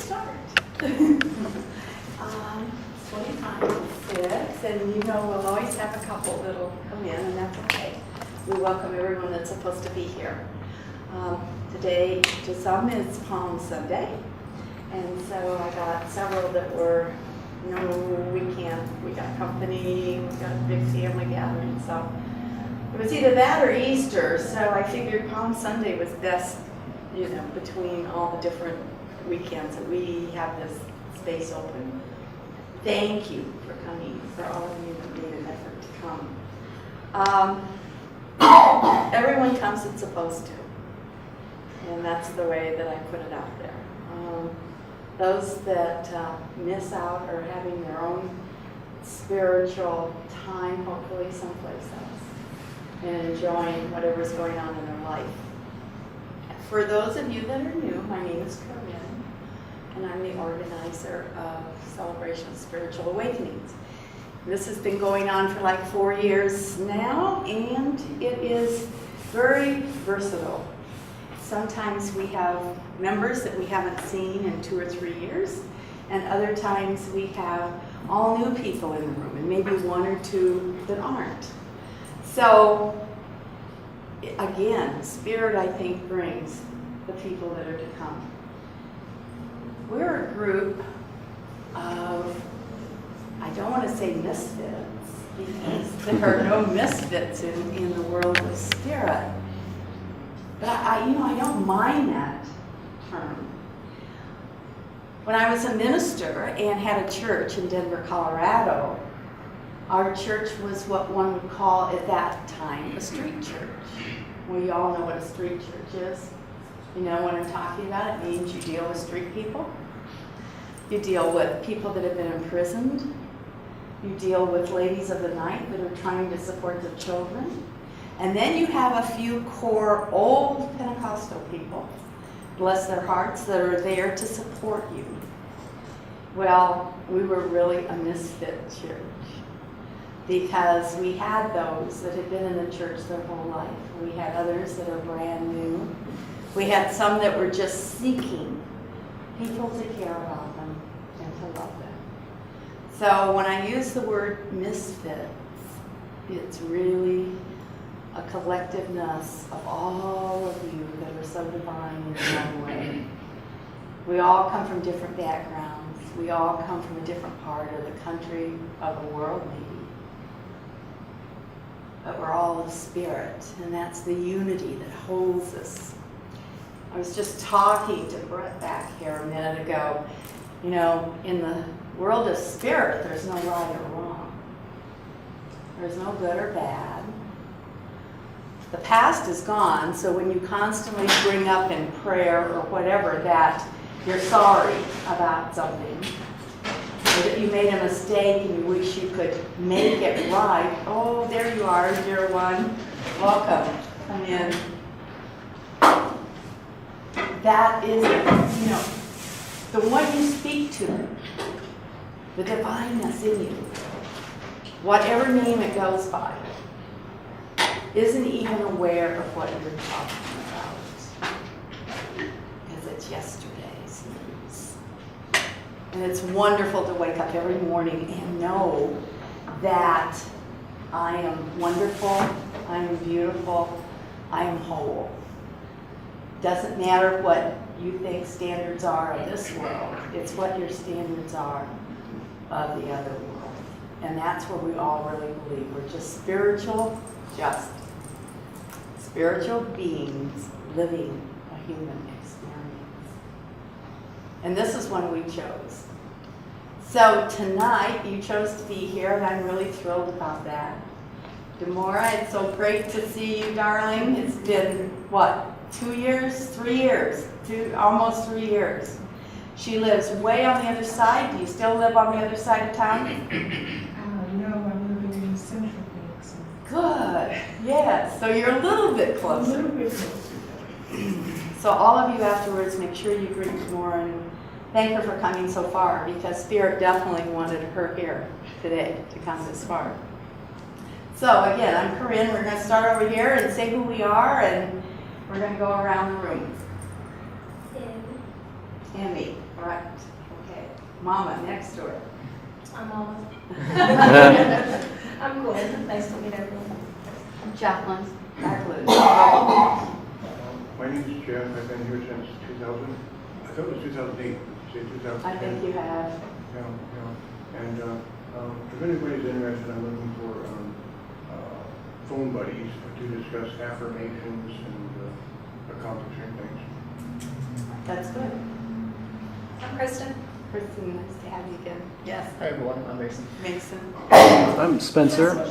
start. 25, and you know we'll always have a couple that'll come in, and that's okay. We welcome everyone that's supposed to be here. Today, to some, it's Palm Sunday, and so I got several that were, no, we can't, we got company, we got a big family gathering, so it was either that or Easter, so I figured Palm Sunday was best, you know, between all the different weekends that we have this space open. Thank you for coming, for all of you who made an effort to come. Everyone comes that's supposed to, and that's the way that I put it out there. Those that miss out are having their own spiritual time, hopefully someplace else, and enjoying whatever's going on in their life. For those of you that are new, my name is Corinne, and I'm the organizer of Celebration of Spiritual Awakenings. This has been going on for like 4 years now, and it is very versatile. Sometimes we have members that we haven't seen in 2 or 3 years, and other times we have all new people in the room, and maybe 1 or 2 that aren't. So, again, Spirit, I think, brings the people that are to come. We're a group of, I don't want to say misfits, because there are no misfits in the world of spirit. But I don't mind that term. When I was a minister and had a church in Denver, Colorado, our church was what one would call at that time a street church. Well, you all know what a street church is. You know what I'm talking about? It means you deal with street people. You deal with people that have been imprisoned. You deal with ladies of the night that are trying to support their children. And then you have a few core old Pentecostal people, bless their hearts, that are there to support you. Well, we were really a misfit church because we had those that had been in the church their whole life. We had others that are brand new. We had some that were just seeking people to care about them and to love them. So when I use the word misfits, it's really a collectiveness of all of you that are so divine in your own way. We all come from different backgrounds. We all come from a different part of the country, of the world maybe. But we're all of spirit, and that's the unity that holds us. I was just talking to Brett back here a minute ago. You know, in the world of spirit, there's no right or wrong. There's no good or bad. The past is gone, so when you constantly bring up in prayer or whatever that you're sorry about something, or that you made a mistake and you wish you could make it right, oh, there you are, dear one. Welcome. Come in. That is, you know, the one you speak to, the divineness in you, whatever name it goes by, isn't even aware of what you're talking about, because it's yesterday's news. And it's wonderful to wake up every morning and know that I am wonderful, I am beautiful, I am whole. Doesn't matter what you think standards are of this world, it's what your standards are of the other world. And that's where we all really believe. We're just spiritual beings living a human experience. And this is one we chose. So tonight, you chose to be here, and I'm really thrilled about that. Demora, it's so great to see you, darling. It's been, what, 2 years? 3 years? Almost 3 years. She lives way on the other side. Do you still live on the other side of town? No, I'm living in Central Phoenix. Good. Yes. So you're a little bit A closer. little bit closer. So all of you afterwards, make sure you greet Demora and thank her for coming so far, because Spirit definitely wanted her here today to come this far. So again, I'm Corinne. We're going to start over here and say who we are, and we're going to go around the room. Emmy, correct. Okay. Mama, next door. I'm Mama. I'm Gwen. Nice to meet everyone. Jacqueline, Jacqueline. My name is Jeff. I've been here since 2000. I thought it was 2008. Say 2010. I think you have. Yeah. And if anybody's interested, I'm looking for phone buddies to discuss affirmations and accomplishing things. That's good. I'm Kristen. Kristen, nice to have you again. Yes. Hi everyone, I'm Mason. Mason. I'm Spencer,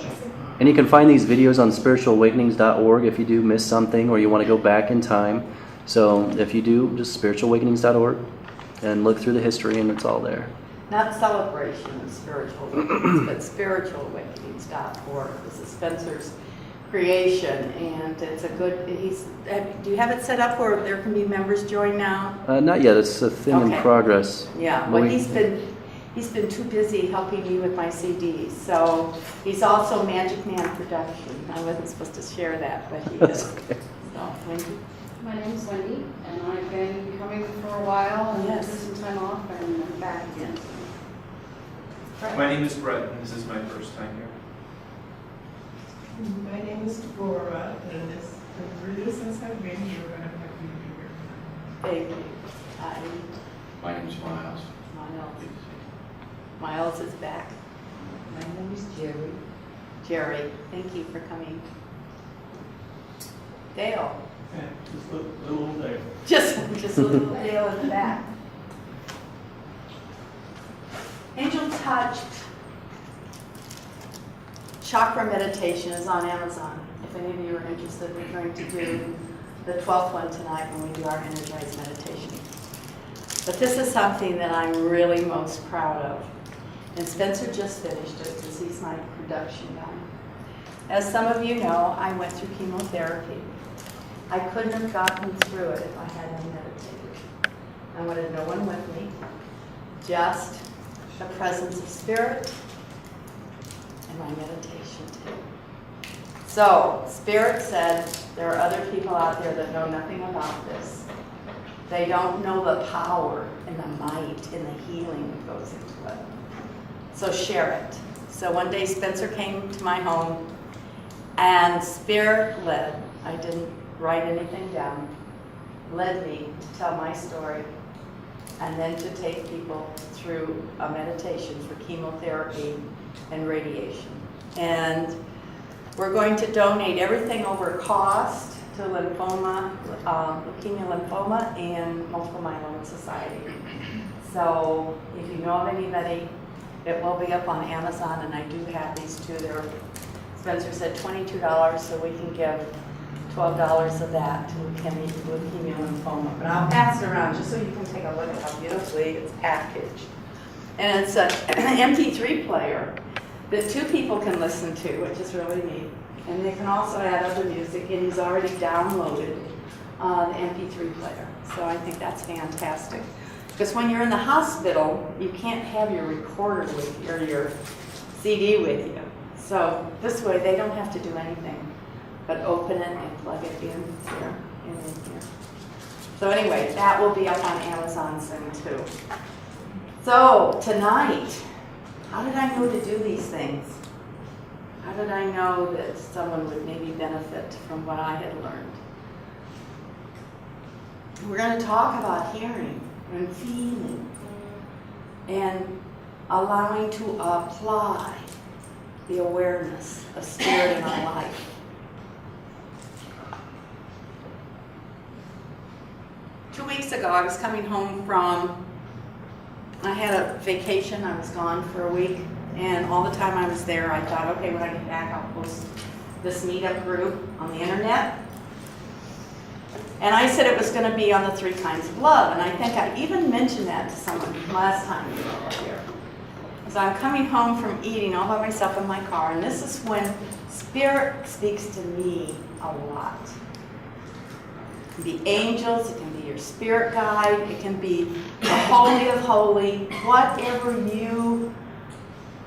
and you can find these videos on spiritualawakenings.org if you do miss something or you want to go back in time. So if you do, just spiritualawakenings.org and look through the history and it's all there. Not celebration of spiritual awakenings, but spiritualawakenings.org. This is Spencer's creation, and it's a good, do you have it set up where there can be members join now? Not yet, it's a thing in Okay. progress. Yeah, well, he's been too busy helping me with my CDs, so he's also Magic Man Production. I wasn't supposed to share that, but he That's is. okay. So, Wendy? My name is Wendy, and I've been coming for a while and Yes. took some time off and I'm back again. My name is Brett, and this is my first time here. My name is Deborah, and this, really since I've been here, I'm happy to be here. Thank you. My name is Miles. Miles is back. My name is Jerry. Jerry, thank you for coming. Dale. Yeah, just a little there. Just a little Dale in the back. Angel Touched Chakra Meditation is on Amazon. If any of you are interested, we're going to do the 12th one tonight when we do our energized meditation. But this is something that I'm really most proud of. And Spencer just finished it because he's my production guy. As some of you know, I went through chemotherapy. I couldn't have gotten through it if I hadn't meditated. I wanted no one with me, just the presence of spirit and my meditation too. So, Spirit said there are other people out there that know nothing about this. They don't know the power and the might and the healing that goes into it. So share it. So one day Spencer came to my home and Spirit led. I didn't write anything down. Led me to tell my story and then to take people through a meditation for chemotherapy and radiation. And we're going to donate everything over cost to lymphoma, leukemia lymphoma, and multiple myeloma society. So if you know of anybody, it will be up on Amazon, and I do have these two. Spencer said $22, so we can give $12 of that to leukemia lymphoma. But I'll pass it around just so you can take a look at how beautifully it's packaged. And it's an MP3 player that two people can listen to, which is really neat. And they can also add other music, and he's already downloaded the MP3 player. So I think that's fantastic. Because when you're in the hospital, you can't have your recorder with you or your CD with you. So this way, they don't have to do anything but open it and plug it in here and in here. So anyway, that will be up on Amazon soon too. So tonight, how did I know to do these things? How did I know that someone would maybe benefit from what I had learned? We're going to talk about hearing and feeling and allowing to apply the awareness of spirit in our life. 2 weeks ago, I was coming home I had a vacation. I was gone for a week. And all the time I was there, I thought, okay, when I get back, I'll post this meetup group on the internet. And I said it was going to be on the 3 kinds of love. And I think I even mentioned that to someone last time you were here. So I'm coming home from eating all by myself in my car. And this is when Spirit speaks to me a lot. It can be angels, it can be your spirit guide, it can be the Holy of Holy,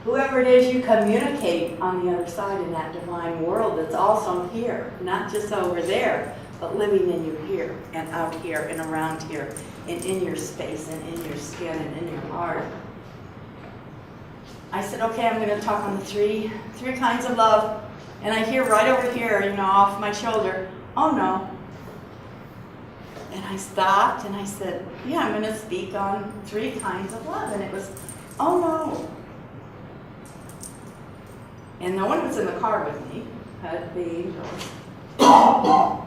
whoever it is you communicate on the other side in that divine world that's also here, not just over there, but living in you here and out here and around here and in your space and in your skin and in your heart. I said, okay, I'm going to talk on the three kinds of love. And I hear right over here, off my shoulder, oh no. And I stopped and I said, yeah, I'm going to speak on 3 kinds of love. And it was, oh no. And no one was in the car with me, had the angels.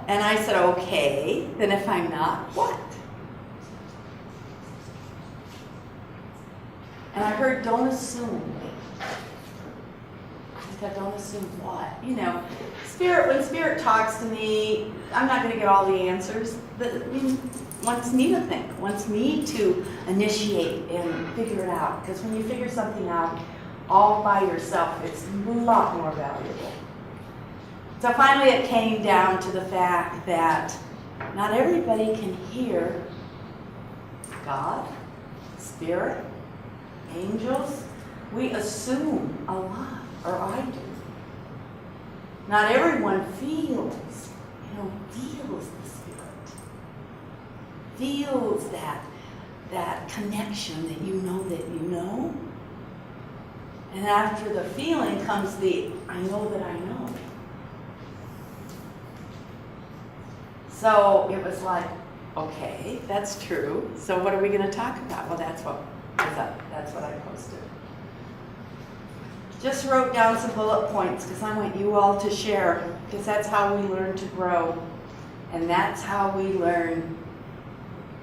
And I said, okay, then if I'm not, what? And I heard, don't assume. I said, don't assume what? Spirit, when Spirit talks to me, I'm not going to get all the answers, but wants me to think, wants me to initiate and figure it out. Because when you figure something out all by yourself, it's a lot more valuable. So finally it came down to the fact that not everybody can hear God, Spirit, angels. We assume a lot, or I do. Not everyone feels the Spirit. Feels that connection that you know. And after the feeling comes the I know that I know. So it was like, okay, that's true. So what are we going to talk about? Well, that's what I posted. Just wrote down some bullet points because I want you all to share, because that's how we learn to grow, and that's how we learn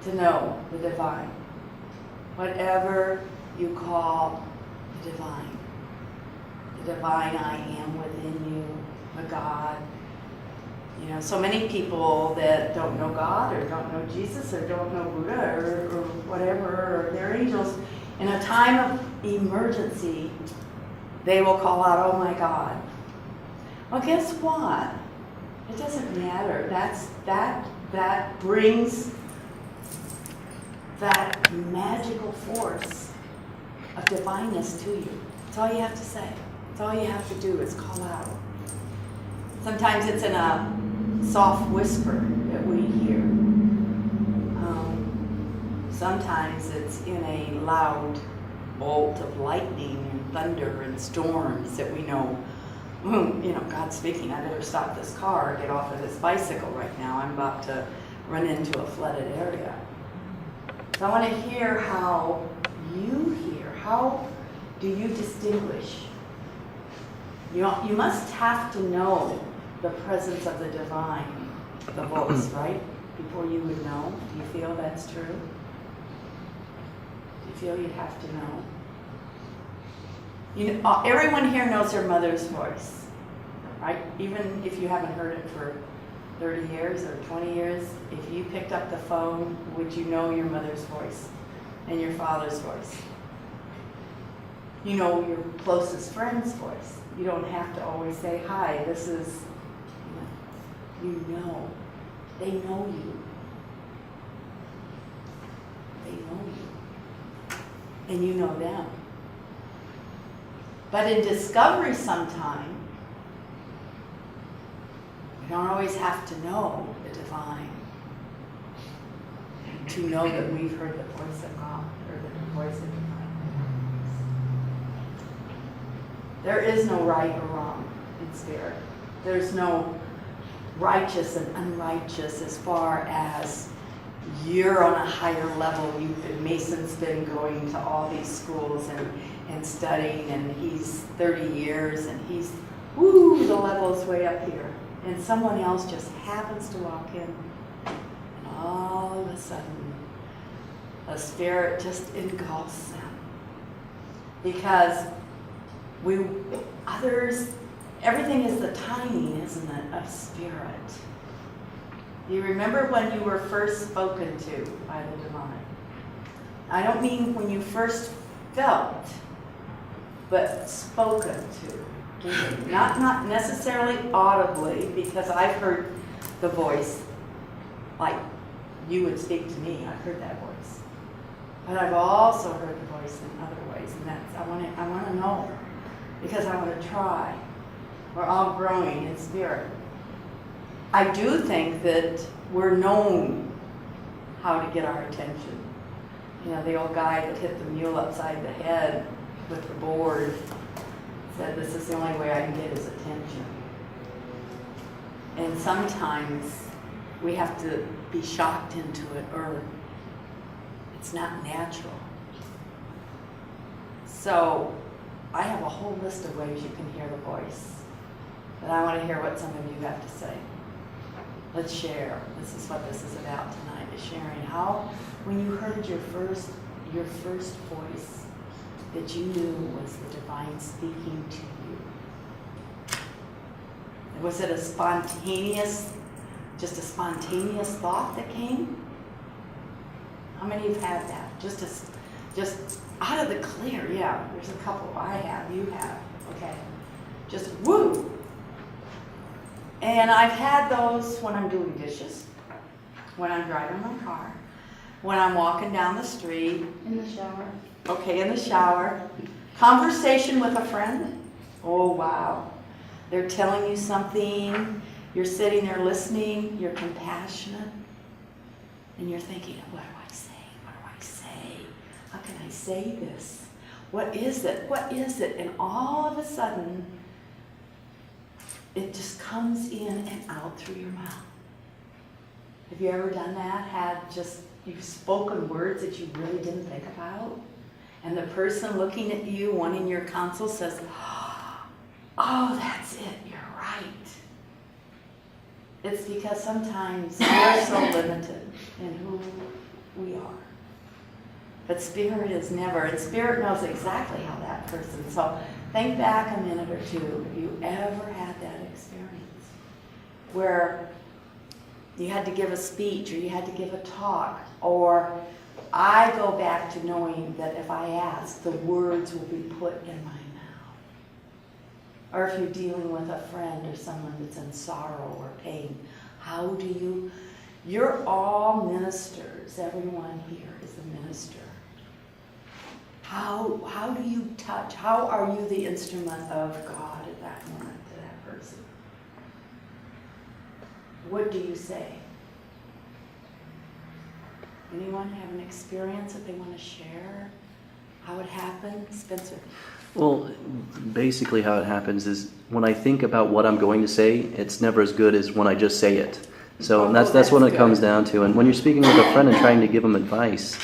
to know the divine. Whatever you call the divine I am within you, the God. So many people that don't know God or don't know Jesus or don't know Buddha or whatever, or their angels, in a time of emergency, they will call out, oh my God. Well, guess what? It doesn't matter. That brings that magical force of divineness to you. That's all you have to say. That's all you have to do is call out. Sometimes it's in a soft whisper that we hear. Sometimes it's in a loud bolt of lightning and thunder and storms that we know, God's speaking. I better stop this car or get off of this bicycle right now. I'm about to run into a flooded area. So I want to hear how you hear. How do you distinguish? You must have to know the presence of the divine, the voice, right? Before you would know. Do you feel that's true? Do you feel you'd have to know? Everyone here knows their mother's voice, right? Even if you haven't heard it for 30 years or 20 years, if you picked up the phone, would you know your mother's voice and your father's voice? You know your closest friend's voice. You don't have to always say, hi, this is, you know. They know you. They know you. And you know them. But in discovery sometime, we don't always have to know the divine to know that we've heard the voice of God or the voice of divine. There is no right or wrong in spirit. There's no righteous and unrighteous as far as you're on a higher level. Mason's been going to all these schools and studying, and he's 30 years, and he's, the level's way up here. And someone else just happens to walk in, and all of a sudden, a spirit just engulfs them. Because everything is the timing, isn't it, of spirit. Do you remember when you were first spoken to by the divine? I don't mean when you first felt, but spoken to. Not necessarily audibly, because I've heard the voice like you would speak to me. I've heard that voice. But I've also heard the voice in other ways, and that's I want to know, because I want to try. We're all growing in spirit. I do think that we're known how to get our attention. You know, the old guy that hit the mule upside the head with the board said, this is the only way I can get his attention. And sometimes we have to be shocked into it, or it's not natural. So I have a whole list of ways you can hear the voice, but I want to hear what some of you have to say. Let's share. This is what this is about tonight, is sharing how, when you heard your first voice, that you knew was the divine speaking to you. Was it just a spontaneous thought that came? How many of you have had that? Just out of the clear, yeah. There's a couple. I have, you have. Okay. Just woo. And I've had those when I'm doing dishes, when I'm driving my car, when I'm walking down the street. In the shower. Okay, in the shower. Conversation with a friend. Oh, wow. They're telling you something. You're sitting there listening. You're compassionate. And you're thinking, what do I say? What do I say? How can I say this? What is it? What is it? And all of a sudden, it just comes in and out through your mouth. Have you ever done that? You've spoken words that you really didn't think about? And the person looking at you, wanting your counsel, says, oh, that's it, you're right. It's because sometimes we're so limited in who we are. But Spirit is never, and Spirit knows exactly how that person. So think back a minute or two, if you ever had that experience where you had to give a speech or you had to give a talk, or I go back to knowing that if I ask, the words will be put in my mouth. Or if you're dealing with a friend or someone that's in sorrow or pain, you're all ministers. Everyone here is a minister. How do you touch? How are you the instrument of God at that moment to that person? What do you say? Anyone have an experience that they want to share? How it happened? Spencer? Well, basically how it happens is when I think about what I'm going to say, it's never as good as when I just say it. So that's what it comes down to. And when you're speaking with a friend and trying to give them advice,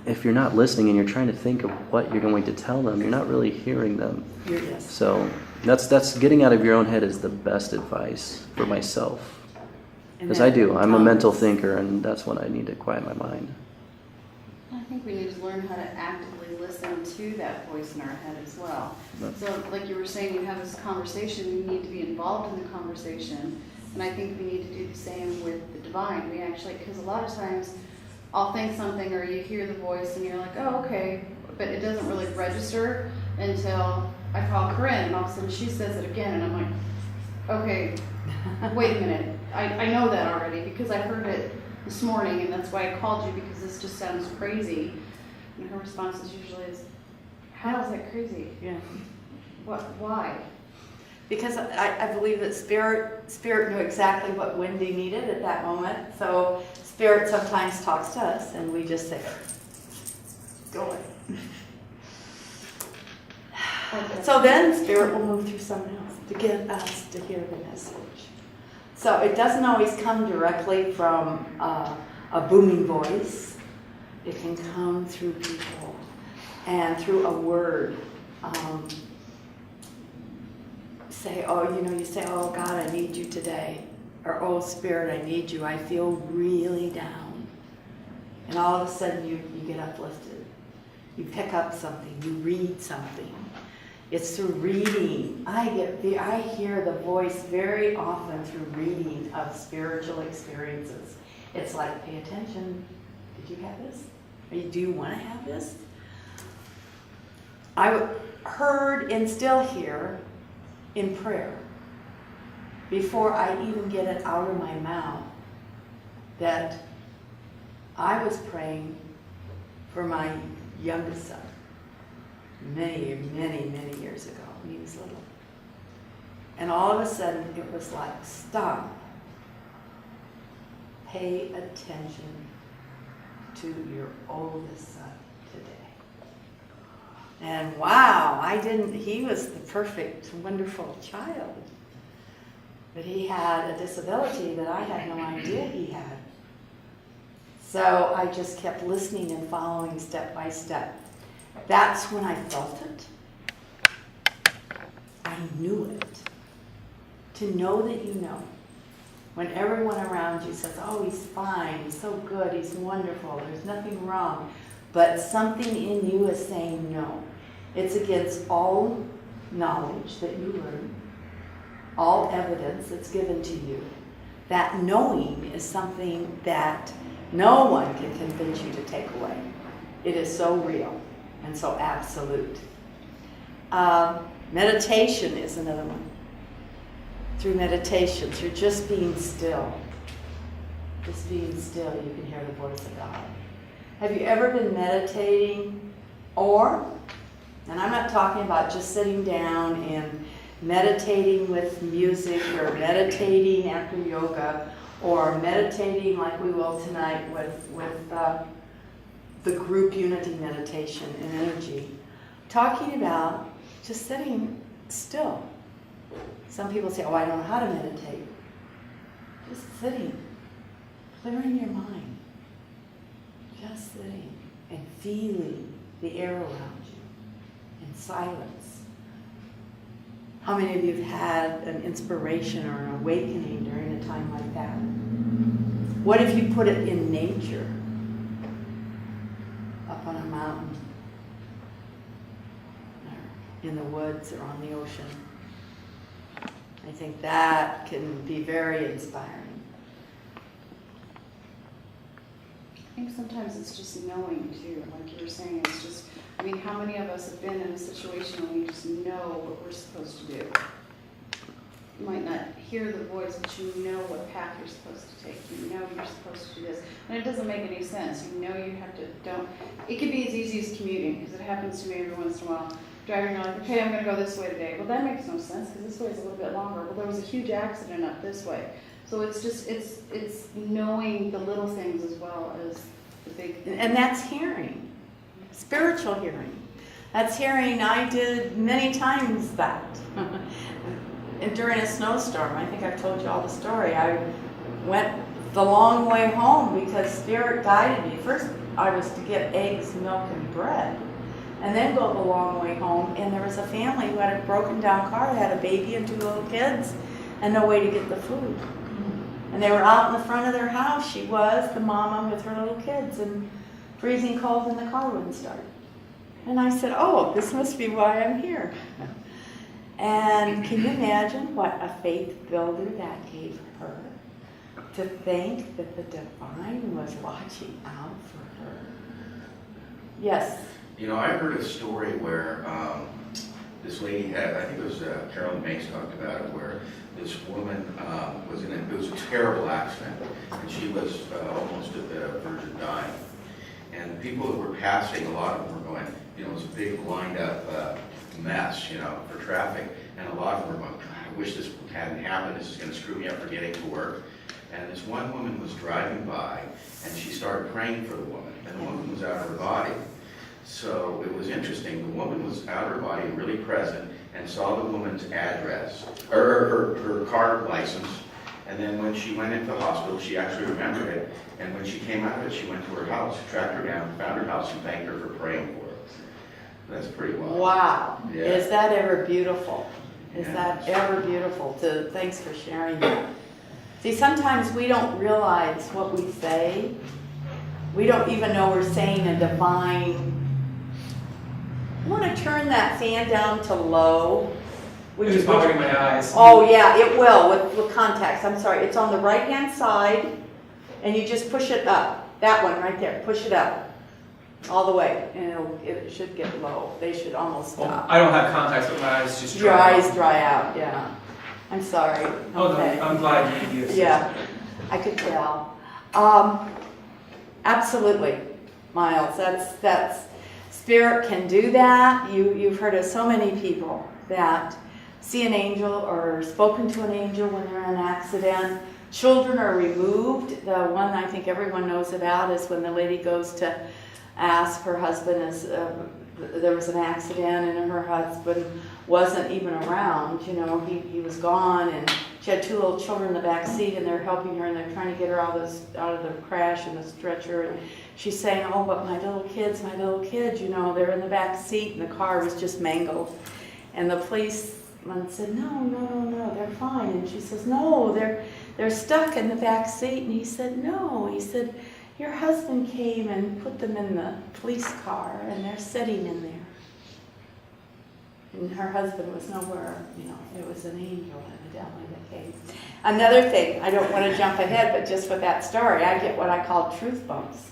if you're not listening and you're trying to think of what you're going to tell them, you're not really hearing them. Yes. So that's getting out of your own head is the best advice for myself. Because I'm a mental thinker, and that's when I need to quiet my mind. I think we need to learn how to actively listen to that voice in our head as well. So like you were saying, you have this conversation, you need to be involved in the conversation. And I think we need to do the same with the divine. We actually, because a lot of times I'll think something or you hear the voice and you're like, oh, okay, but it doesn't really register until I call Corinne and all of a sudden she says it again and I'm like, okay, wait a minute. I know that already because I heard it this morning and that's why I called you because this just sounds crazy. And her response is usually how is that crazy? Yeah. What? Why? Because I believe that Spirit knew exactly what Wendy needed at that moment. So Spirit sometimes talks to us and we just say, go away. So then Spirit will move through someone else to get us to hear the message. So it doesn't always come directly from a booming voice. It can come through people and through a word. You say, oh God, I need you today. Or, oh Spirit, I need you. I feel really down. And all of a sudden you get uplifted. You pick up something. You read something. It's through reading. I hear the voice very often through reading of spiritual experiences. It's like, pay attention. Did you have this? Or do you want to have this? I heard and still hear in prayer, before I even get it out of my mouth, that I was praying for my youngest son many, many, many years ago when he was little. And all of a sudden it was like, stop. pay attention to your oldest son today. And wow, he was the perfect, wonderful child. But he had a disability that I had no idea he had. So I just kept listening and following step by step. That's when I felt it. I knew it. To know that you know. When everyone around you says, oh, he's fine, he's so good, he's wonderful, there's nothing wrong. But something in you is saying no. It's against all knowledge that you learn, all evidence that's given to you. That knowing is something that no one can convince you to take away. It is so real and so absolute. Meditation is another one. Through meditation, through just being still. Just being still, you can hear the voice of God. Have you ever been meditating and I'm not talking about just sitting down and meditating with music or meditating after yoga or meditating like we will tonight with the group unity meditation and energy. Talking about just sitting still. Some people say, oh, I don't know how to meditate. Just sitting, clearing your mind. Just sitting and feeling the air around you in silence. How many of you have had an inspiration or an awakening during a time like that? What if you put it in nature? Up on a mountain, or in the woods, or on the ocean. I think that can be very inspiring. I think sometimes it's just knowing too, like you were saying, it's just, I mean, how many of us have been in a situation where we just know what we're supposed to do? You might not hear the voice, but you know what path you're supposed to take. You know you're supposed to do this. And it doesn't make any sense. You know you have to, it could be as easy as commuting, because it happens to me every once in a while. Driving around, like, okay, I'm going to go this way today. Well, that makes no sense, because this way is a little bit longer. Well, there was a huge accident up this way. So it's just, it's knowing the little things as well as the big things. And that's hearing, spiritual hearing. That's hearing. I did many times that. And during a snowstorm, I think I've told you all the story. I went the long way home because Spirit guided me. First, I was to get eggs, milk, and bread, and then go the long way home. And there was a family who had a broken down car, had a baby and 2 little kids, and no way to get the food. And they were out in the front of their house. She was, the mama with her little kids, and freezing cold, and the car wouldn't start. And I said, oh, this must be why I'm here. And can you imagine what a faith builder that gave her? To think that the divine was watching out for her. Yes? You know, I heard a story where this lady had, I think it was Carolyn Mace talked about it, where this woman was in it was a terrible accident, and she was almost at the verge of dying. And the people that were passing, a lot of them were going, you know, it was a big lined up mess, you know, for traffic. And a lot of them were going, God, I wish this hadn't happened. This is going to screw me up for getting to work. And this one woman was driving by, and she started praying for the woman. And the woman was out of her body. So it was interesting. The woman was out of her body, really present, and saw the woman's address, or her car license. And then when she went into the hospital, she actually remembered it. And when she came out of it, she went to her house, tracked her down, found her house, and thanked her for praying for her. That's pretty wild. Wow. Yeah. Is that ever beautiful? Is Yeah. that ever beautiful? Thanks for sharing that. See, sometimes we don't realize what we say. We don't even know we're saying a divine. You want to turn that fan down to low? It was bothering my eyes. Oh yeah, it will with contacts. I'm sorry. It's on the right hand side, and you just push it up. That one right there. Push it up all the way, and it should get low. They should almost Well, stop. I don't have contacts, but my eyes just Your dry eyes out. dry out. Yeah. I'm sorry. Oh, Okay. no, I'm glad you Yeah, I could tell. Absolutely, Miles. That's Spirit can do that. You've heard of so many people that see an angel or spoken to an angel when they're in an accident. children are removed. The one I think everyone knows about is when the lady goes to ask her husband, there was an accident and her husband wasn't even around, he was gone, and she had 2 little children in the back seat, and they're helping her and they're trying to get her out of the crash and the stretcher, and she's saying, oh, but my little kids, they're in the back seat, and the car was just mangled. And the policeman said, no, they're fine. And she says, no, they're stuck in the back seat. And he said, no. He said, your husband came and put them in the police car, and they're sitting in there. And her husband was nowhere, it was an angel evidently that came. Another thing, I don't want to jump ahead, but just with that story, I get what I call truth bumps.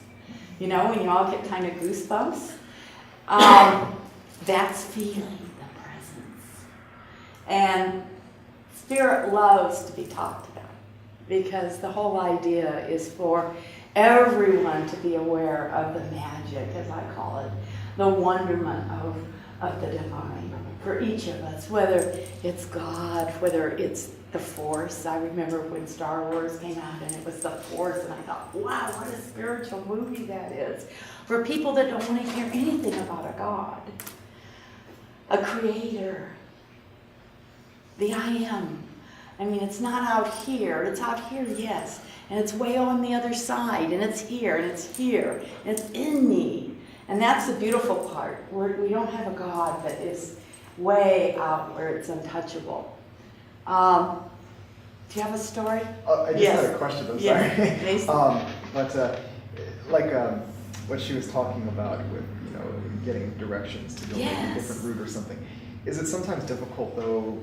When you all get kind of goosebumps. That's feeling the presence. And spirit loves to be talked about, because the whole idea is for everyone to be aware of the magic, as I call it, the wonderment of the divine for each of us, whether it's God, whether it's the Force. I remember when Star Wars came out and it was the Force, and I thought, wow, what a spiritual movie that is. For people that don't want to hear anything about a God, a creator, the I am. I mean, it's not out here. It's out here, yes. And it's way on the other side, and it's here, and it's here, and it's in me. And that's the beautiful part. We don't have a God that is way out where it's untouchable. Do you have a story? I just had a question, I'm yes. sorry. But what she was talking about with, getting directions to go maybe a different route or something. Is it sometimes difficult though?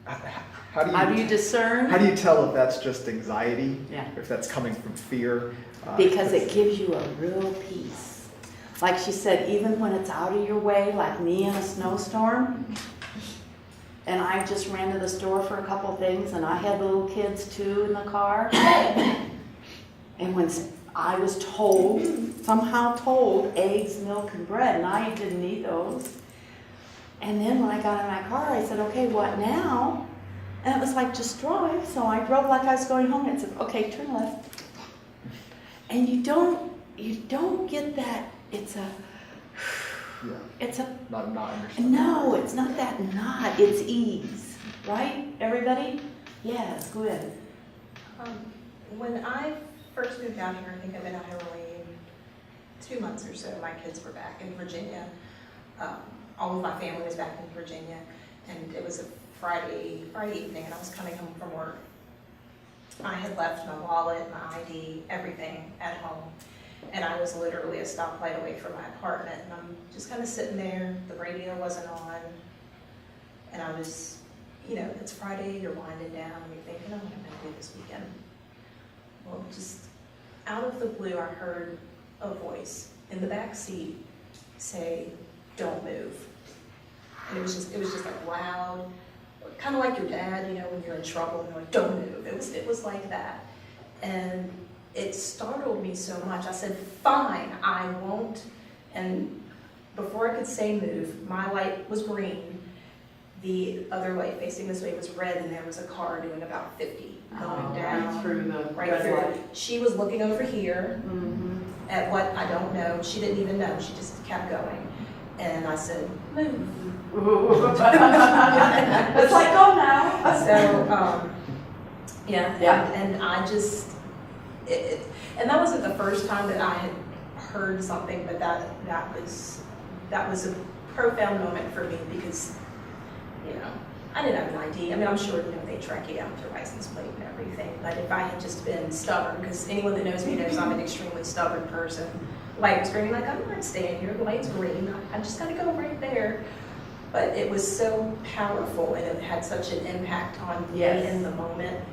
How do you discern? How do you tell if that's just anxiety? Yeah. If that's coming from fear? Because it gives you a real peace. Like she said, even when it's out of your way, like me in a snowstorm, and I just ran to the store for a couple things, and I had little kids too in the car. And when I was somehow told, eggs, milk, and bread, and I didn't eat those. And then when I got in my car, I said, okay, what now? And it was like, just drive. So I drove like I was going home, and it said, okay, turn left. And you don't get that, it's a not understanding. No, it's not that not, it's ease. Right, everybody? Yes, go ahead. When I first moved down here, I think I've been out here only 2 months or so. My kids were back in Virginia. All of my family was back in Virginia, and it was a Friday evening, and I was coming home from work. I had left my wallet, my ID, everything at home, and I was literally a stoplight away from my apartment, and I'm just kind of sitting there. The radio wasn't on, and I was, it's Friday, you're winding down, and you're thinking, oh, what am I going to do this weekend? Well, just out of the blue, I heard a voice in the back seat say, don't move. And it was just like loud, kind of like your dad, when you're in trouble and you're like, don't move. It was like that. And it startled me so much. I said, fine, I won't. And before I could say move, my light was green. The other light facing this way was red, and there was a car doing about 50 going down. Right through the Right red through. light. She was looking over here at what I don't know. She didn't even know. She just kept going. And I said, move. It's like, go now. So, and I just, and that wasn't the first time that I had heard something, but that was a profound moment for me because, I didn't have an ID. I mean, I'm sure, they track you down with your license plate and everything, but if I had just been stubborn, because anyone that knows me knows I'm an extremely stubborn person, light was green, like, I'm not staying here, the light's green, I just gotta go right there. But it was so powerful, and it had such an impact on me in the moment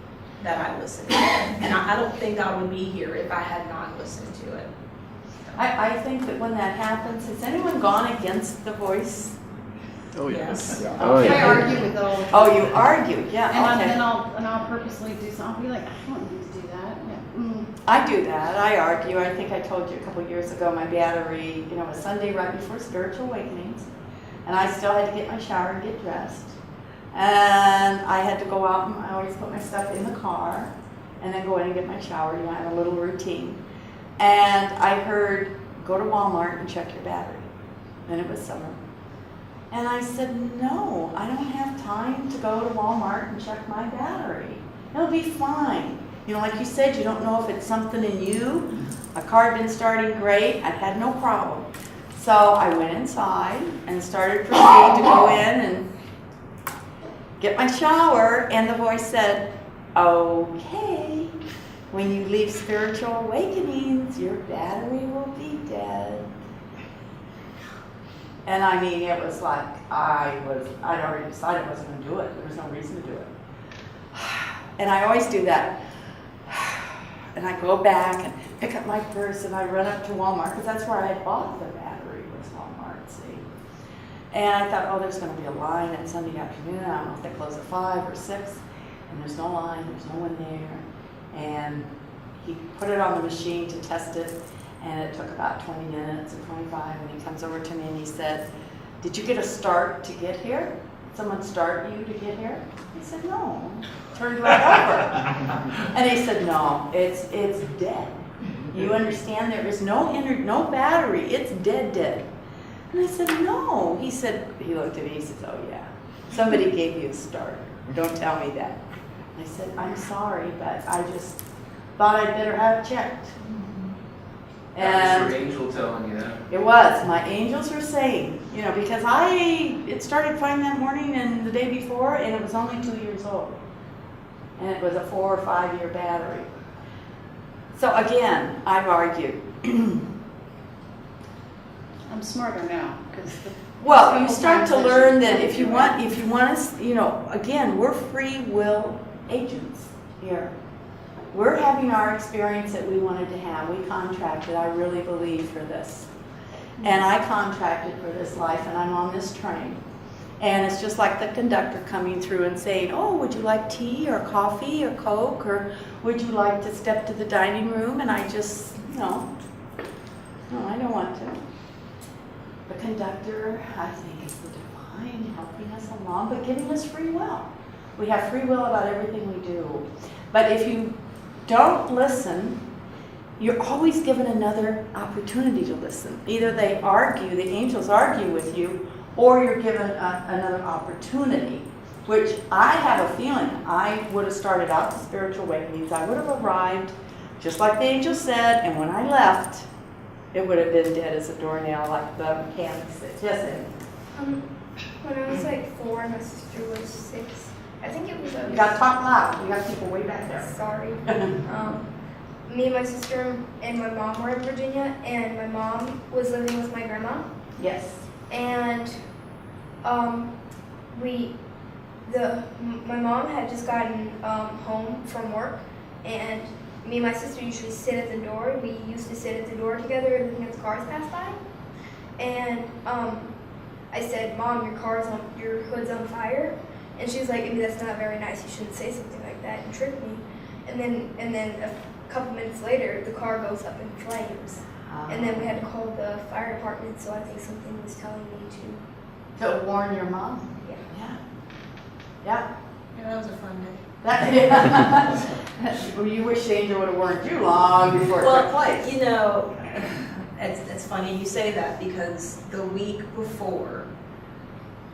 that I listened to it. And I don't think I would be here if I had not listened to it. I think that when that happens, has anyone gone against the voice? Oh, Yes. Yeah. Oh, yeah. I argue with it all the time. Oh, you argue, yeah, And okay. then I'll purposely do something. I'll be like, I don't need to do that. Yeah. I do that. I argue. I think I told you a couple years ago my battery, was Sunday right before Spiritual Awakenings, and I still had to get my shower and get dressed. And I had to go out, and I always put my stuff in the car and then go in and get my shower. You know, I have a little routine. And I heard, go to Walmart and check your battery. And it was summer. And I said, no, I don't have time to go to Walmart and check my battery. It'll be fine. You know, like you said, you don't know if it's something in you. My car had been starting great. I had no problem. So I went inside and started proceeding to go in and get my shower. And the voice said, okay, when you leave Spiritual Awakenings, your battery will be dead. And I mean, it was like I'd already decided I wasn't going to do it. There was no reason to do it. And I always do that. And I go back and pick up my purse and I run up to Walmart because that's where I had bought the battery, was Walmart, see. And I thought, oh, there's going to be a line at Sunday afternoon. I don't know if they close at 5 or 6. And there's no line, there's no one there. And he put it on the machine to test it. And it took about 20 minutes or 25, and he comes over to me and he said, did you get a start to get here? Someone start you to get here? I said, no. Turned right over. And he said, no, it's dead. You understand? There is no battery. It's dead. And I said, no. He said, he looked at me, he says, oh yeah. Somebody gave you a start. Don't tell me that. I said, I'm sorry, but I just thought I'd better have it checked. That was your angel telling you that. It was. My angels were saying, you know, because it started fine that morning and the day before, and it was only 2 years old. And it was a 4 or 5 year battery. So again, I've argued. I'm smarter now, because well, you start to learn that if you want us, you know, again, we're free will agents here. We're having our experience that we wanted to have. We contracted, I really believe, for this. And I contracted for this life, and I'm on this train. And it's just like the conductor coming through and saying, oh, would you like tea or coffee or Coke, or would you like to step to the dining room? And I just, no, I don't want to. The conductor, I think, is the divine helping us along, but giving us free will. We have free will about everything we do. But if you don't listen, you're always given another opportunity to listen. Either they argue, the angels argue with you, or you're given another opportunity, which I have a feeling I would have started out the Spiritual Awakenings. I would have arrived just like the angel said, and when I left, it would have been dead as a doornail, like the mechanic said. Yes, Amy? When I was like 4 and my sister was 6, I think it was You got to talk loud. We got people way back there. Sorry. Me and my sister and my mom were in Virginia, and my mom was living with my grandma. Yes. And my mom had just gotten home from work, and me and my sister usually sit at the door. We used to sit at the door together looking at the cars pass by. And I said, Mom, your hood's on fire. And she was like, Amy, that's not very nice. You shouldn't say something like that and trick me. And then a couple minutes later, the car goes up in flames. And then we had to call the fire department, so I think something was telling me To warn your mom? Yeah. Yeah. Yeah, that was a fun day. Well, you wish the angel would have warned you long before it took place. You know, it's funny you say that, because the week before,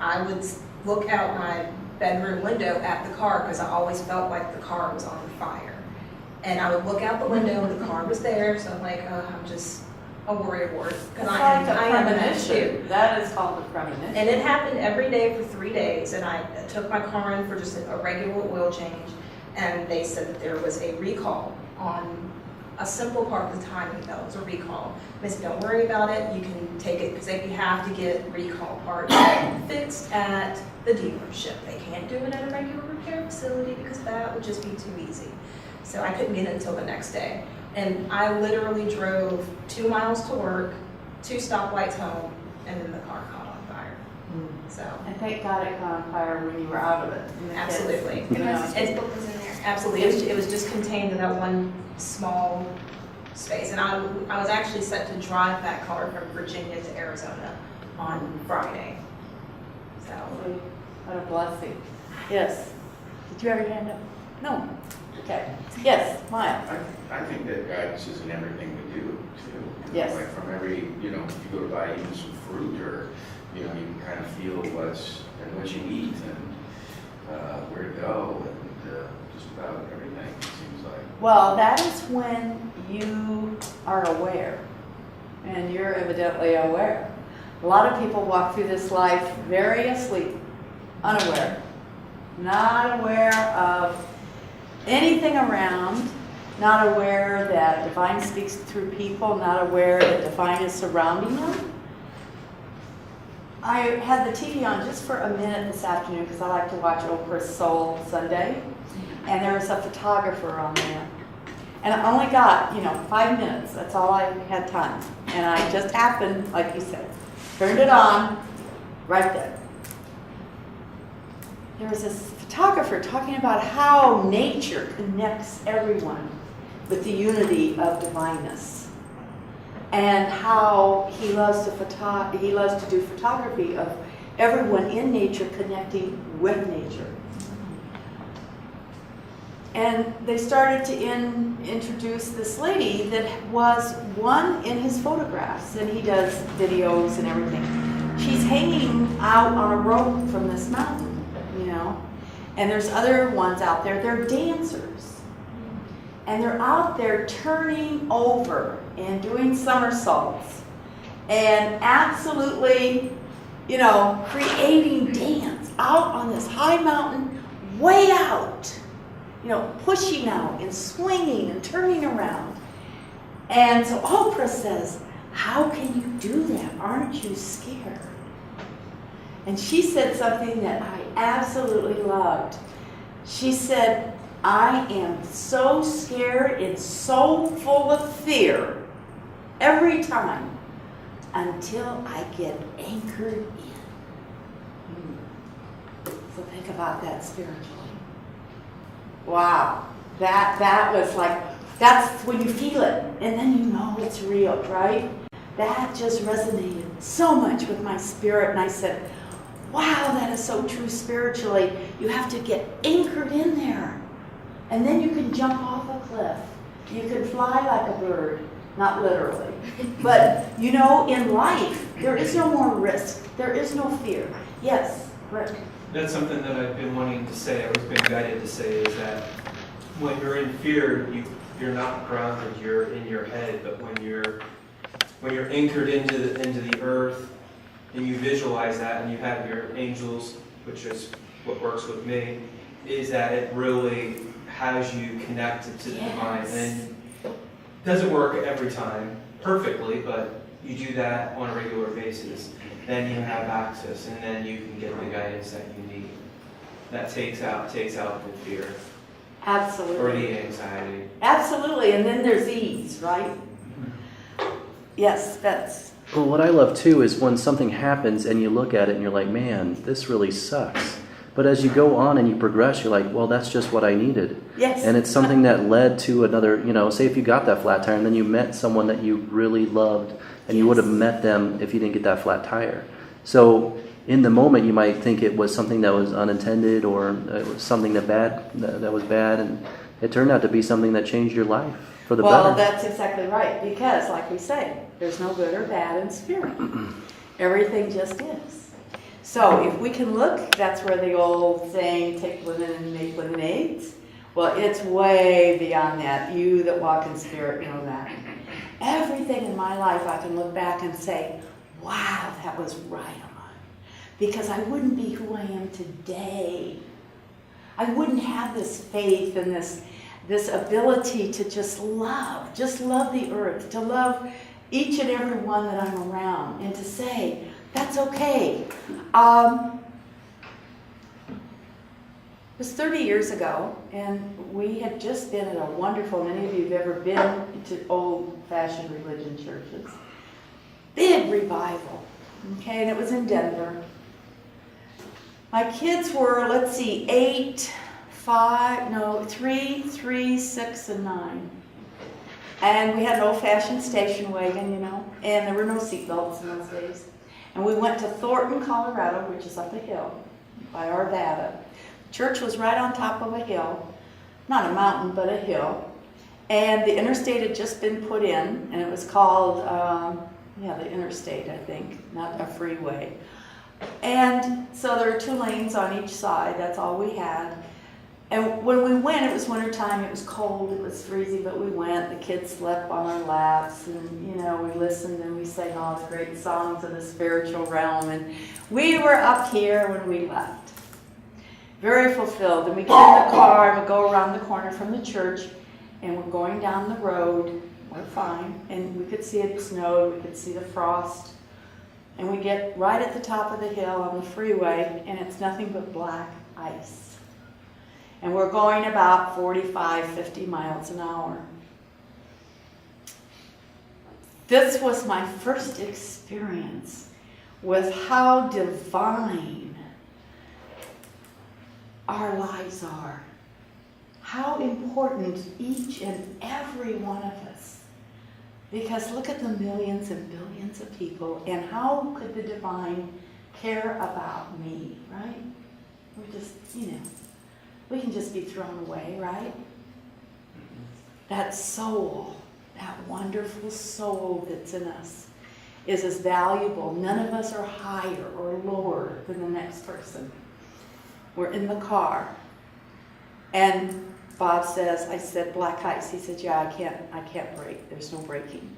I would look out my bedroom window at the car, because I always felt like the car was on fire. And I would look out the window and the car was there, so I'm like, oh, I'm just a worrywart. It's like a premonition. That is called a premonition. And it happened every day for 3 days, and I took my car in for just a regular oil change, and they said that there was a recall on a simple part of the timing belt. It was a recall. They said, don't worry about it, you can take it, because you have to get recall parts fixed at the dealership. They can't do it at a regular repair facility, because that would just be too easy. So I couldn't get it until the next day. And I literally drove 2 miles to work, 2 stoplights home, and then the car caught on fire. So. And thank God it caught on fire when you were out of it. Absolutely. And my sister's book was in there. Absolutely. It was just contained in that one small space. And I was actually set to drive that car from Virginia to Arizona on Friday. So. What a blessing. Yes. Did you have your hand up? No. Okay. Yes, Maya. I think that guidance is in everything we do, too. Yes. Like from every, if you go to buy even some fruit or, you can kind of feel what you eat and where to go and just about everything, it seems like. Well, that is when you are aware, and you're evidently aware. A lot of people walk through this life very asleep, unaware, not aware of anything around, not aware that divine speaks through people, not aware that divine is surrounding them. I had the TV on just for a minute this afternoon because I like to watch Oprah's Soul Sunday, and there was a photographer on there. And I only got, 5 minutes. That's all I had time. And I just happened, like you said, turned it on right there. There was this photographer talking about how nature connects everyone with the unity of divineness, and how he loves to do photography of everyone in nature connecting with nature. And they started to introduce this lady that was one in his photographs, and he does videos and everything. She's hanging out on a rope from this mountain, and there's other ones out there. They're dancers, and they're out there turning over and doing somersaults and absolutely, creating dance out on this high mountain, way out. Pushing out and swinging and turning around. And so Oprah says, how can you do that? Aren't you scared? And she said something that I absolutely loved. She said, I am so scared and so full of fear every time until I get anchored in. So think about that spiritually. Wow, that was like, that's when you feel it, and then you know it's real, right? That just resonated so much with my spirit, and I said, wow, that is so true spiritually. You have to get anchored in there, and then you can jump off a cliff. You can fly like a bird, not literally. But, in life, there is no more risk. There is no fear. Yes, Rick? That's something that I've been wanting to say, I've been guided to say, is that when you're in fear, you're not grounded, you're in your head. But when you're anchored into the earth, and you visualize that, and you have your angels, which is what works with me, is that it really has you connected to the divine. And it doesn't work every time perfectly, but you do that on a regular basis. Then you have access, and then you can get the guidance that you need. That takes out the fear. Absolutely. Or the anxiety. Absolutely, and then there's ease, right? Yes, that's... Well, what I love too is when something happens and you look at it and you're like, man, this really sucks. But as you go on and you progress, you're like, well, that's just what I needed. Yes. And it's something that led to another, say if you got that flat tire and then you met someone that you really loved, and you would have met them if you didn't get that flat tire. So in the moment, you might think it was something that was unintended, or it was something that was bad, and it turned out to be something that changed your life for the better. Well, that's exactly right, because like we say, there's no good or bad in spirit. Everything just is. So if we can look, that's where the old saying, take women and make lemonades. Well, it's way beyond that. You that walk in spirit know that. Everything in my life I can look back and say, wow, that was right on. Because I wouldn't be who I am today. I wouldn't have this faith and this ability to just love the earth, to love each and every one that I'm around, and to say, that's okay. It was 30 years ago, and we had just been at a wonderful, many of you have ever been to old-fashioned religion churches, big revival, okay, and it was in Denver. My kids were, 3, 6, and 9. And we had an old-fashioned station wagon, and there were no seatbelts in those days. And we went to Thornton, Colorado, which is up the hill by Arvada. Church was right on top of a hill, not a mountain, but a hill. And the interstate had just been put in, and it was called, the interstate, I think, not a freeway. And so there were 2 lanes on each side, that's all we had. And when we went, it was wintertime, it was cold, it was freezing, but we went. The kids slept on our laps, and we listened and we sang all the great songs of the spiritual realm. And we were up here when we left, very fulfilled. And we get in the car and we go around the corner from the church, and we're going down the road. We're fine, and we could see it snowed, we could see the frost. And we get right at the top of the hill on the freeway, and it's nothing but black ice. And we're going about 45, 50 miles an hour. This was my first experience with how divine our lives are. How important each and every one of us. Because look at the millions and billions of people, and how could the divine care about me, right? We're just, we can just be thrown away, right? That soul, that wonderful soul that's in us is as valuable. None of us are higher or lower than the next person. We're in the car. And Bob says, I said, black ice. He said, yeah, I can't brake. There's no braking.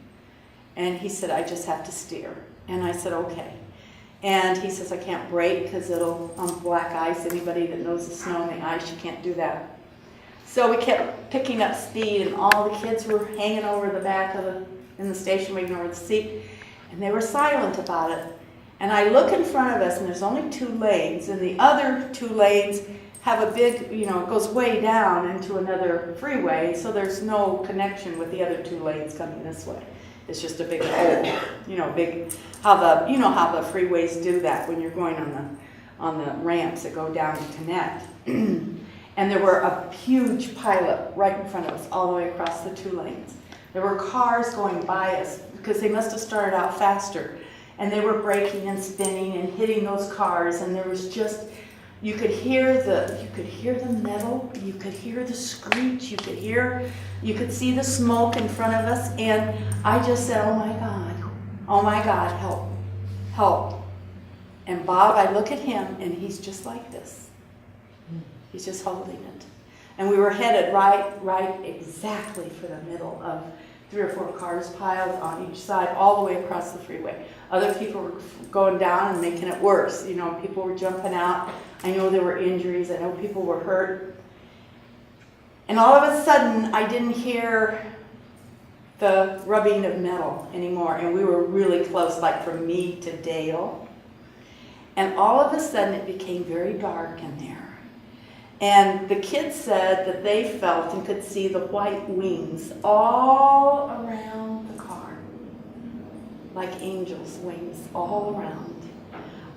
And he said, I just have to steer. And I said, okay. And he says, I can't brake because it'll, on black ice, anybody that knows the snow and the ice, you can't do that. So we kept picking up speed, and all the kids were hanging over the back of in the station wagon over the seat, and they were silent about it. And I look in front of us, and there's only 2 lanes, and the other 2 lanes have a big, it goes way down into another freeway, so there's no connection with the other 2 lanes coming this way. It's just a big hole, big, how the freeways do that when you're going on the ramps that go down and connect. And there were a huge pileup right in front of us, all the way across the 2 lanes. There were cars going by us because they must have started out faster, and they were braking and spinning and hitting those cars, and there was just, you could hear the metal, you could hear the screech, you could see the smoke in front of us, and I just said, oh my God, help. And Bob, I look at him, and he's just like this. He's just holding it. And we were headed right exactly for the middle of 3 or 4 cars piled on each side, all the way across the freeway. Other people were going down and making it worse. People were jumping out. I know there were injuries. I know people were hurt. And all of a sudden, I didn't hear the rubbing of metal anymore. And we were really close, like from me to Dale. And all of a sudden, it became very dark in there. And the kids said that they felt and could see the white wings all around the car, like angels' wings all around.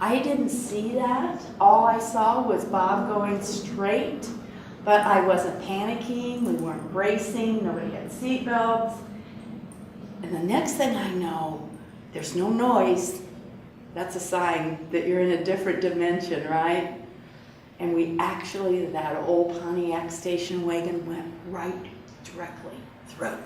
I didn't see that. All I saw was Bob going straight, but I wasn't panicking. We weren't bracing. Nobody had seatbelts. And the next thing I know, there's no noise. That's a sign that you're in a different dimension, right? And we actually, that old Pontiac station wagon went right directly through.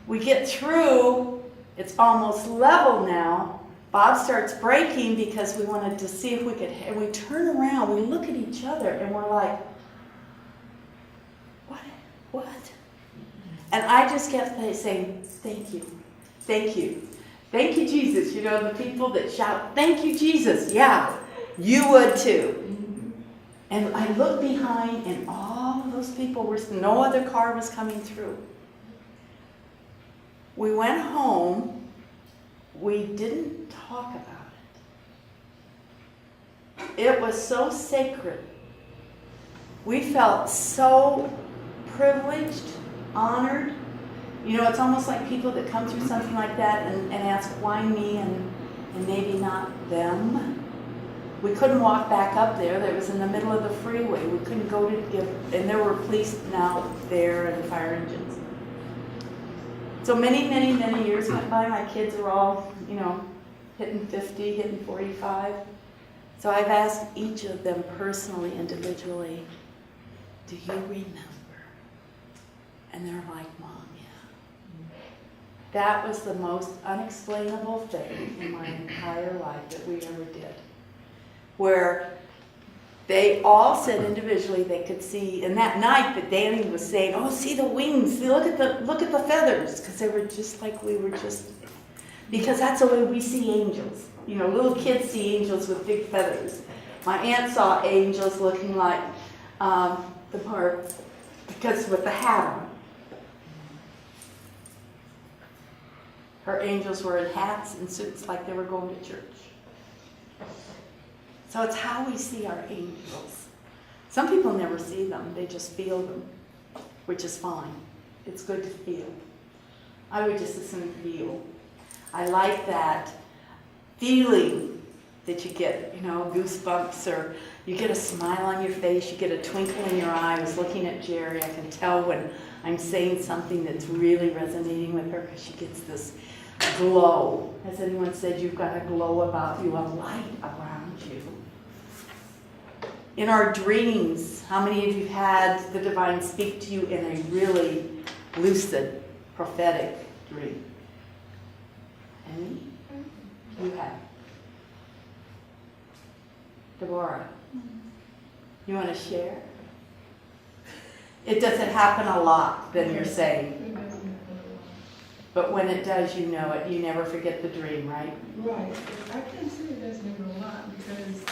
We get through, it's almost level now. Bob starts braking because we wanted to see if we could, and we turn around, we look at each other, and we're like, what? And I just kept saying, thank you. Thank you, Jesus. The people that shout, thank you, Jesus. Yeah. You would too. And I looked behind, and all of those people no other car was coming through. We went home. We didn't talk about it. It was so sacred. We felt so privileged, honored. It's almost like people that come through something like that and ask, why me and maybe not them? We couldn't walk back up there. That was in the middle of the freeway. We couldn't go to and there were police now there and fire engines. So many, many, many years went by. My kids were all, hitting 50, hitting 45. So I've asked each of them personally, individually, do you remember? And they're like, Mom, yeah. That was the most unexplainable thing in my entire life that we ever did. Where they all said individually they could see, and that night that Danny was saying, oh, see the wings, look at the feathers, because they were just like we were just, because that's the way we see angels. You know, little kids see angels with big feathers. My aunt saw angels looking like the part, because with the hat on. Her angels were in hats and suits like they were going to church. So it's how we see our angels. Some people never see them, they just feel them, which is fine. It's good to feel. I would just assume feel. I like that feeling that you get, you know, goosebumps, or you get a smile on your face, you get a twinkle in your eye. I was looking at Jerry, I can tell when I'm saying something that's really resonating with her, because she gets this glow. Has anyone said you've got a glow about you, a light around you? In our dreams, how many of you had the divine speak to you in a really lucid, prophetic dream? Any? You have. Deborah, you want to share? It doesn't happen a lot, then you're saying. But when it does, you know it. You never forget the dream, right? Right. I can say it doesn't happen a lot because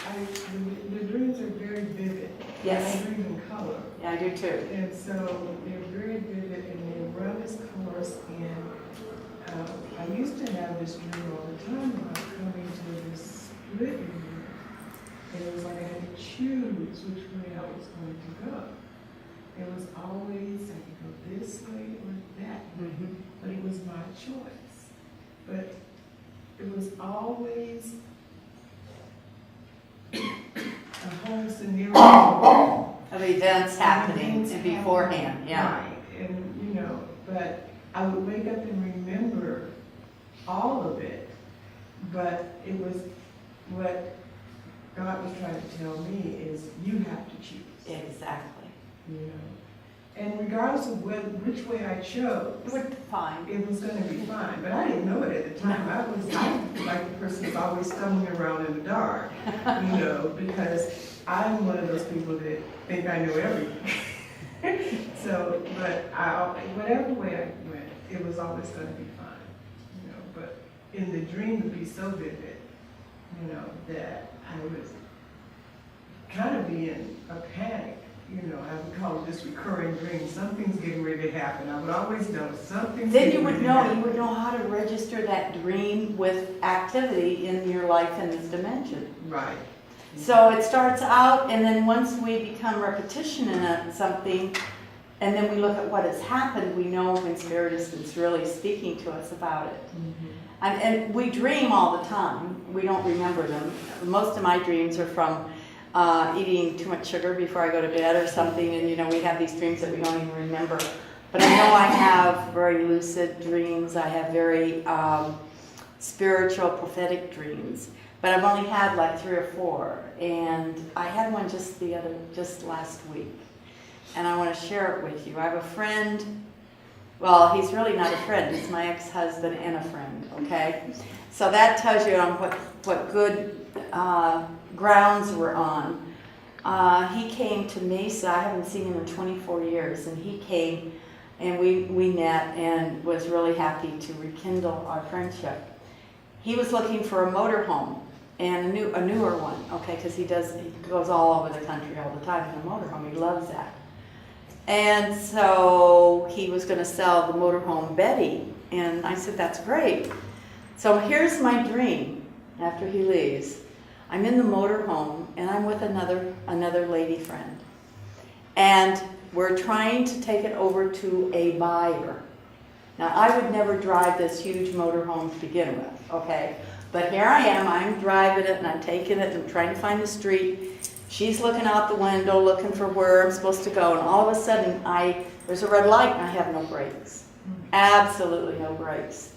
the dreams are very vivid. Yes. And I dream in color. Yeah, I do too. And so they're very vivid and they run its course. And I used to have this dream all the time about coming to this split room. And it was like I had to choose which way I was going to go. It was always, I could go this way or that way. Mm-hmm. But it was my choice. But it was always a whole scenario of events happening and beforehand, yeah. Right, and you know, but I would wake up and remember all of it, but it was what God was trying to tell me is you have to choose. Exactly. You know. And regardless of which way I chose, it would be fine. It was going to be fine, but I didn't know it at the time. I was like the person who's always stumbling around in the dark, you know, because I'm one of those people that think I know everything. So, but whatever way I went, it was always going to be fine, you know. But in the dream, would be so vivid, you know, that I was kind of be in a panic. You know, I would call it this recurring dream. Something's getting ready to happen. I would always know something's Then getting ready to happen. you would know how to register that dream with activity in your life in this dimension. Right. So it starts out, and then once we become repetition in something, and then we look at what has happened, we know when Spirit is really speaking to us about it. Mm-hmm. And we dream all the time. We don't remember them. Most of my dreams are from eating too much sugar before I go to bed or something, and you know, we have these dreams that we don't even remember. But I know I have very lucid dreams. I have very spiritual, prophetic dreams. But I've only had like 3 or 4, and I had one just last week, and I want to share it with you. I have a friend. Well, he's really not a friend. He's my ex-husband and a friend. Okay, so that tells you on what good grounds we're on. He came to Mesa. I haven't seen him in 24 years, and he came, and we met and was really happy to rekindle our friendship. He was looking for a motorhome, and a newer one, okay, because he goes all over the country all the time in a motorhome. He loves that. And so he was going to sell the motorhome Betty, and I said, that's great. So here's my dream after he leaves. I'm in the motorhome, and I'm with another lady friend. And we're trying to take it over to a buyer. Now, I would never drive this huge motorhome to begin with, okay? But here I am, I'm driving it, and I'm taking it, and I'm trying to find the street. She's looking out the window, looking for where I'm supposed to go, and all of a sudden, there's a red light, and I have no brakes. Absolutely no brakes.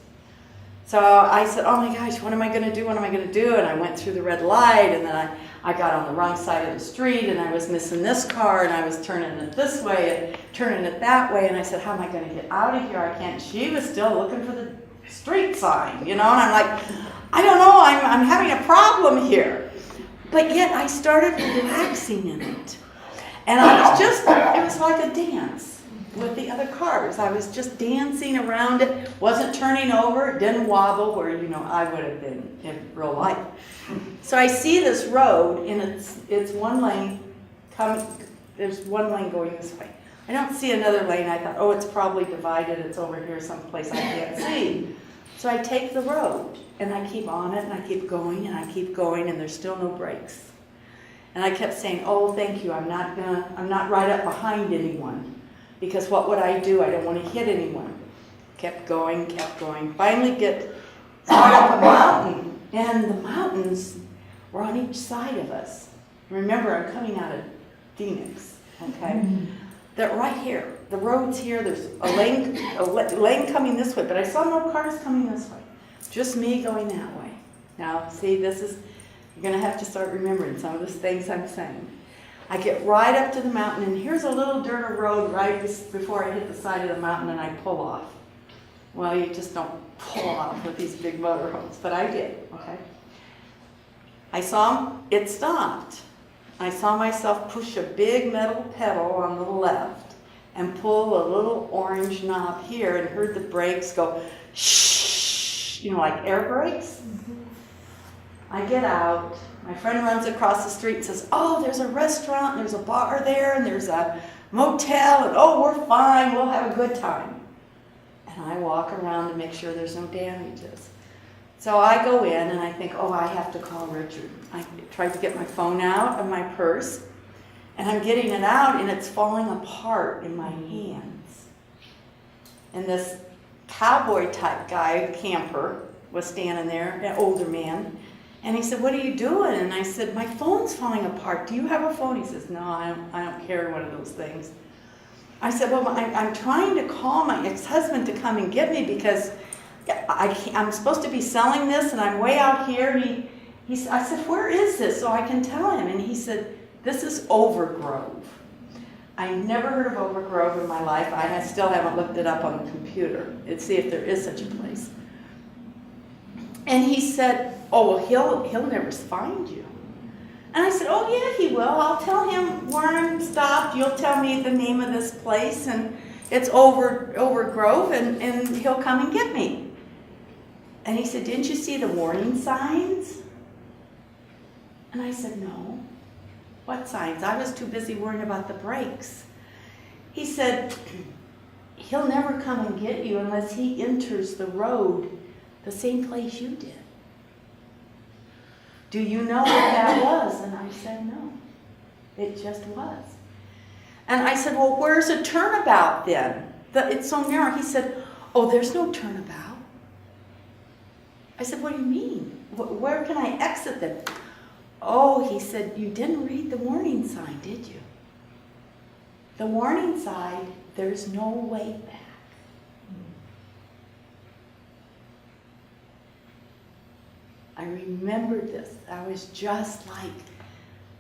So I said, oh my gosh, what am I going to do? What am I going to do? And I went through the red light, and then I got on the wrong side of the street, and I was missing this car, and I was turning it this way and turning it that way. And I said, how am I going to get out of here? I can't. She was still looking for the street sign, you know, and I'm like, I don't know, I'm having a problem here. But yet I started relaxing in it. And I was just, it was like a dance with the other cars. I was just dancing around it, wasn't turning over, didn't wobble where, you know, I would have been in real life. So I see this road, and it's one lane coming, there's one lane going this way. I don't see another lane. I thought, oh, it's probably divided, it's over here someplace I can't see. So I take the road, and I keep on it, and I keep going, and I keep going, and there's still no brakes. And I kept saying, oh, thank you, I'm not right up behind anyone, because what would I do? I don't want to hit anyone. Kept going, finally get up a mountain, and the mountains were on each side of us. Remember, I'm coming out of Phoenix, okay? That right here, the road's here, there's a lane coming this way, but I saw no cars coming this way. Just me going that way. Now, see, you're going to have to start remembering some of the things I'm saying. I get right up to the mountain, and here's a little dirt road right before I hit the side of the mountain, and I pull off. Well, you just don't pull off with these big motorhomes, but I did, okay? I saw it stopped. I saw myself push a big metal pedal on the left and pull a little orange knob here, and heard the brakes go shh, you know, like air brakes. I get out. My friend runs across the street and says, oh, there's a restaurant, there's a bar there, and there's a motel, and oh, we're fine, we'll have a good time. And I walk around to make sure there's no damages. So I go in, and I think, oh, I have to call Richard. I tried to get my phone out of my purse, and I'm getting it out, and it's falling apart in my hands. And this cowboy-type guy, camper, was standing there, an older man, and he said, what are you doing? And I said, my phone's falling apart. Do you have a phone? He says, no, I don't carry one of those things. I said, well, I'm trying to call my ex-husband to come and get me because I'm supposed to be selling this, and I'm way out here. And I said, where is this? So I can tell him. And he said, this is Overgrove. I never heard of Overgrove in my life. I still haven't looked it up on the computer to see if there is such a place. And he said, oh, well, he'll never find you. And I said, oh, yeah, he will. I'll tell him where I'm stopped. You'll tell me the name of this place, and it's Overgrove, and he'll come and get me. And he said, didn't you see the warning signs? And I said, no. What signs? I was too busy worrying about the brakes. He said, he'll never come and get you unless he enters the road the same place you did. Do you know what that was? And I said, no. It just was. And I said, well, where's a turnabout then? It's so narrow. He said, oh, there's no turnabout. I said, what do you mean? Where can I exit then? Oh, he said, you didn't read the warning sign, did you? The warning sign, there's no way back. I remembered this. I was just like,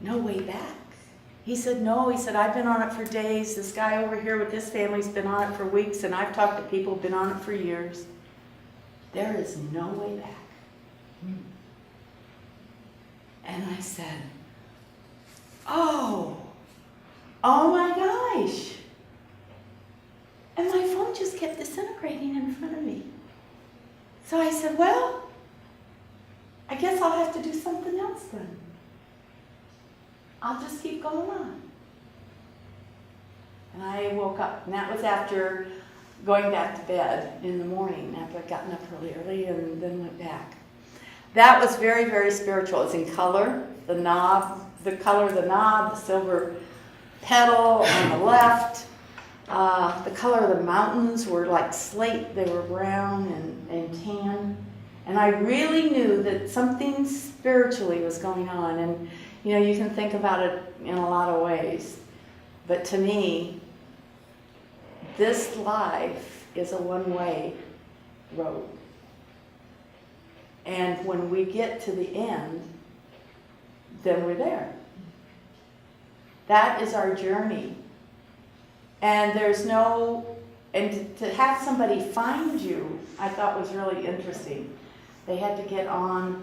no way back. He said, no. He said, I've been on it for days. This guy over here with this family's been on it for weeks, and I've talked to people who've been on it for years. There is no way back. And I said, oh my gosh. And my phone just kept disintegrating in front of me. So I said, well, I guess I'll have to do something else then. I'll just keep going on. And I woke up, and that was after going back to bed in the morning, after I'd gotten up really early and then went back. That was very, very spiritual. It's in color, the knob, the color of the knob, the silver pedal on the left. The color of the mountains were like slate. They were brown and tan. And I really knew that something spiritually was going on. And, you know, you can think about it in a lot of ways. But to me, this life is a one-way road. And when we get to the end, then we're there. That is our journey. And there's no, and to have somebody find you, I thought was really interesting. They had to get on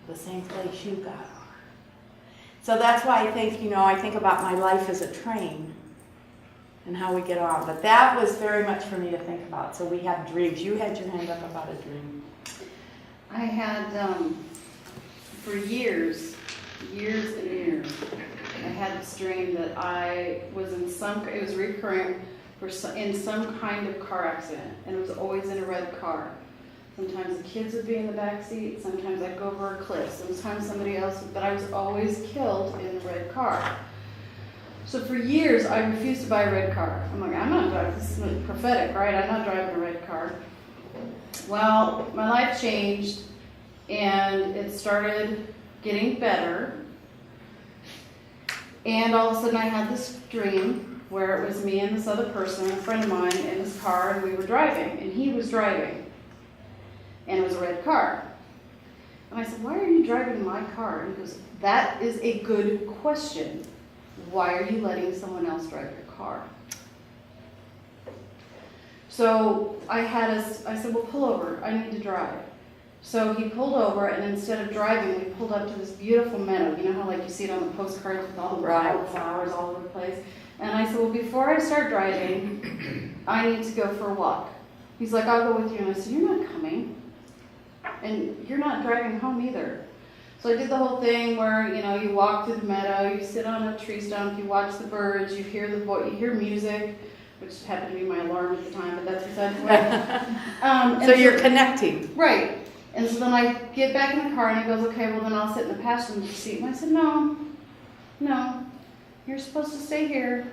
the same place you got on. So that's why I think, I think about my life as a train and how we get on. But that was very much for me to think about. So we have dreams. You had your hand up about a dream. I had, for years and years, I had this dream that I was it was recurring in some kind of car accident, and it was always in a red car. Sometimes the kids would be in the back seat, sometimes I'd go over a cliff, sometimes somebody else, but I was always killed in the red car. So for years, I refused to buy a red car. I'm like, I'm not driving, this is prophetic, right? I'm not driving a red car. Well, my life changed, and it started getting better. And all of a sudden, I had this dream where it was me and this other person, a friend of mine, in his car, and we were driving, and he was driving. And it was a red car. And I said, why are you driving my car? And he goes, that is a good question. Why are you letting someone else drive your car? So I said, well, pull over. I need to drive. So he pulled over, and instead of driving, we pulled up to this beautiful meadow. You know how you see it on the postcards with all the flowers all over the place? And I said, well, before I start driving, I need to go for a walk. He's like, I'll go with you. And I said, you're not coming. And you're not driving home either. So I did the whole thing where, you walk through the meadow, you sit on a tree stump, you watch the birds, you hear you hear music, which happened to be my alarm at the time, but that's besides the way. So you're connecting. Right. And so then I get back in the car, and he goes, okay, well then I'll sit in the passenger seat. And I said, no, you're supposed to stay here.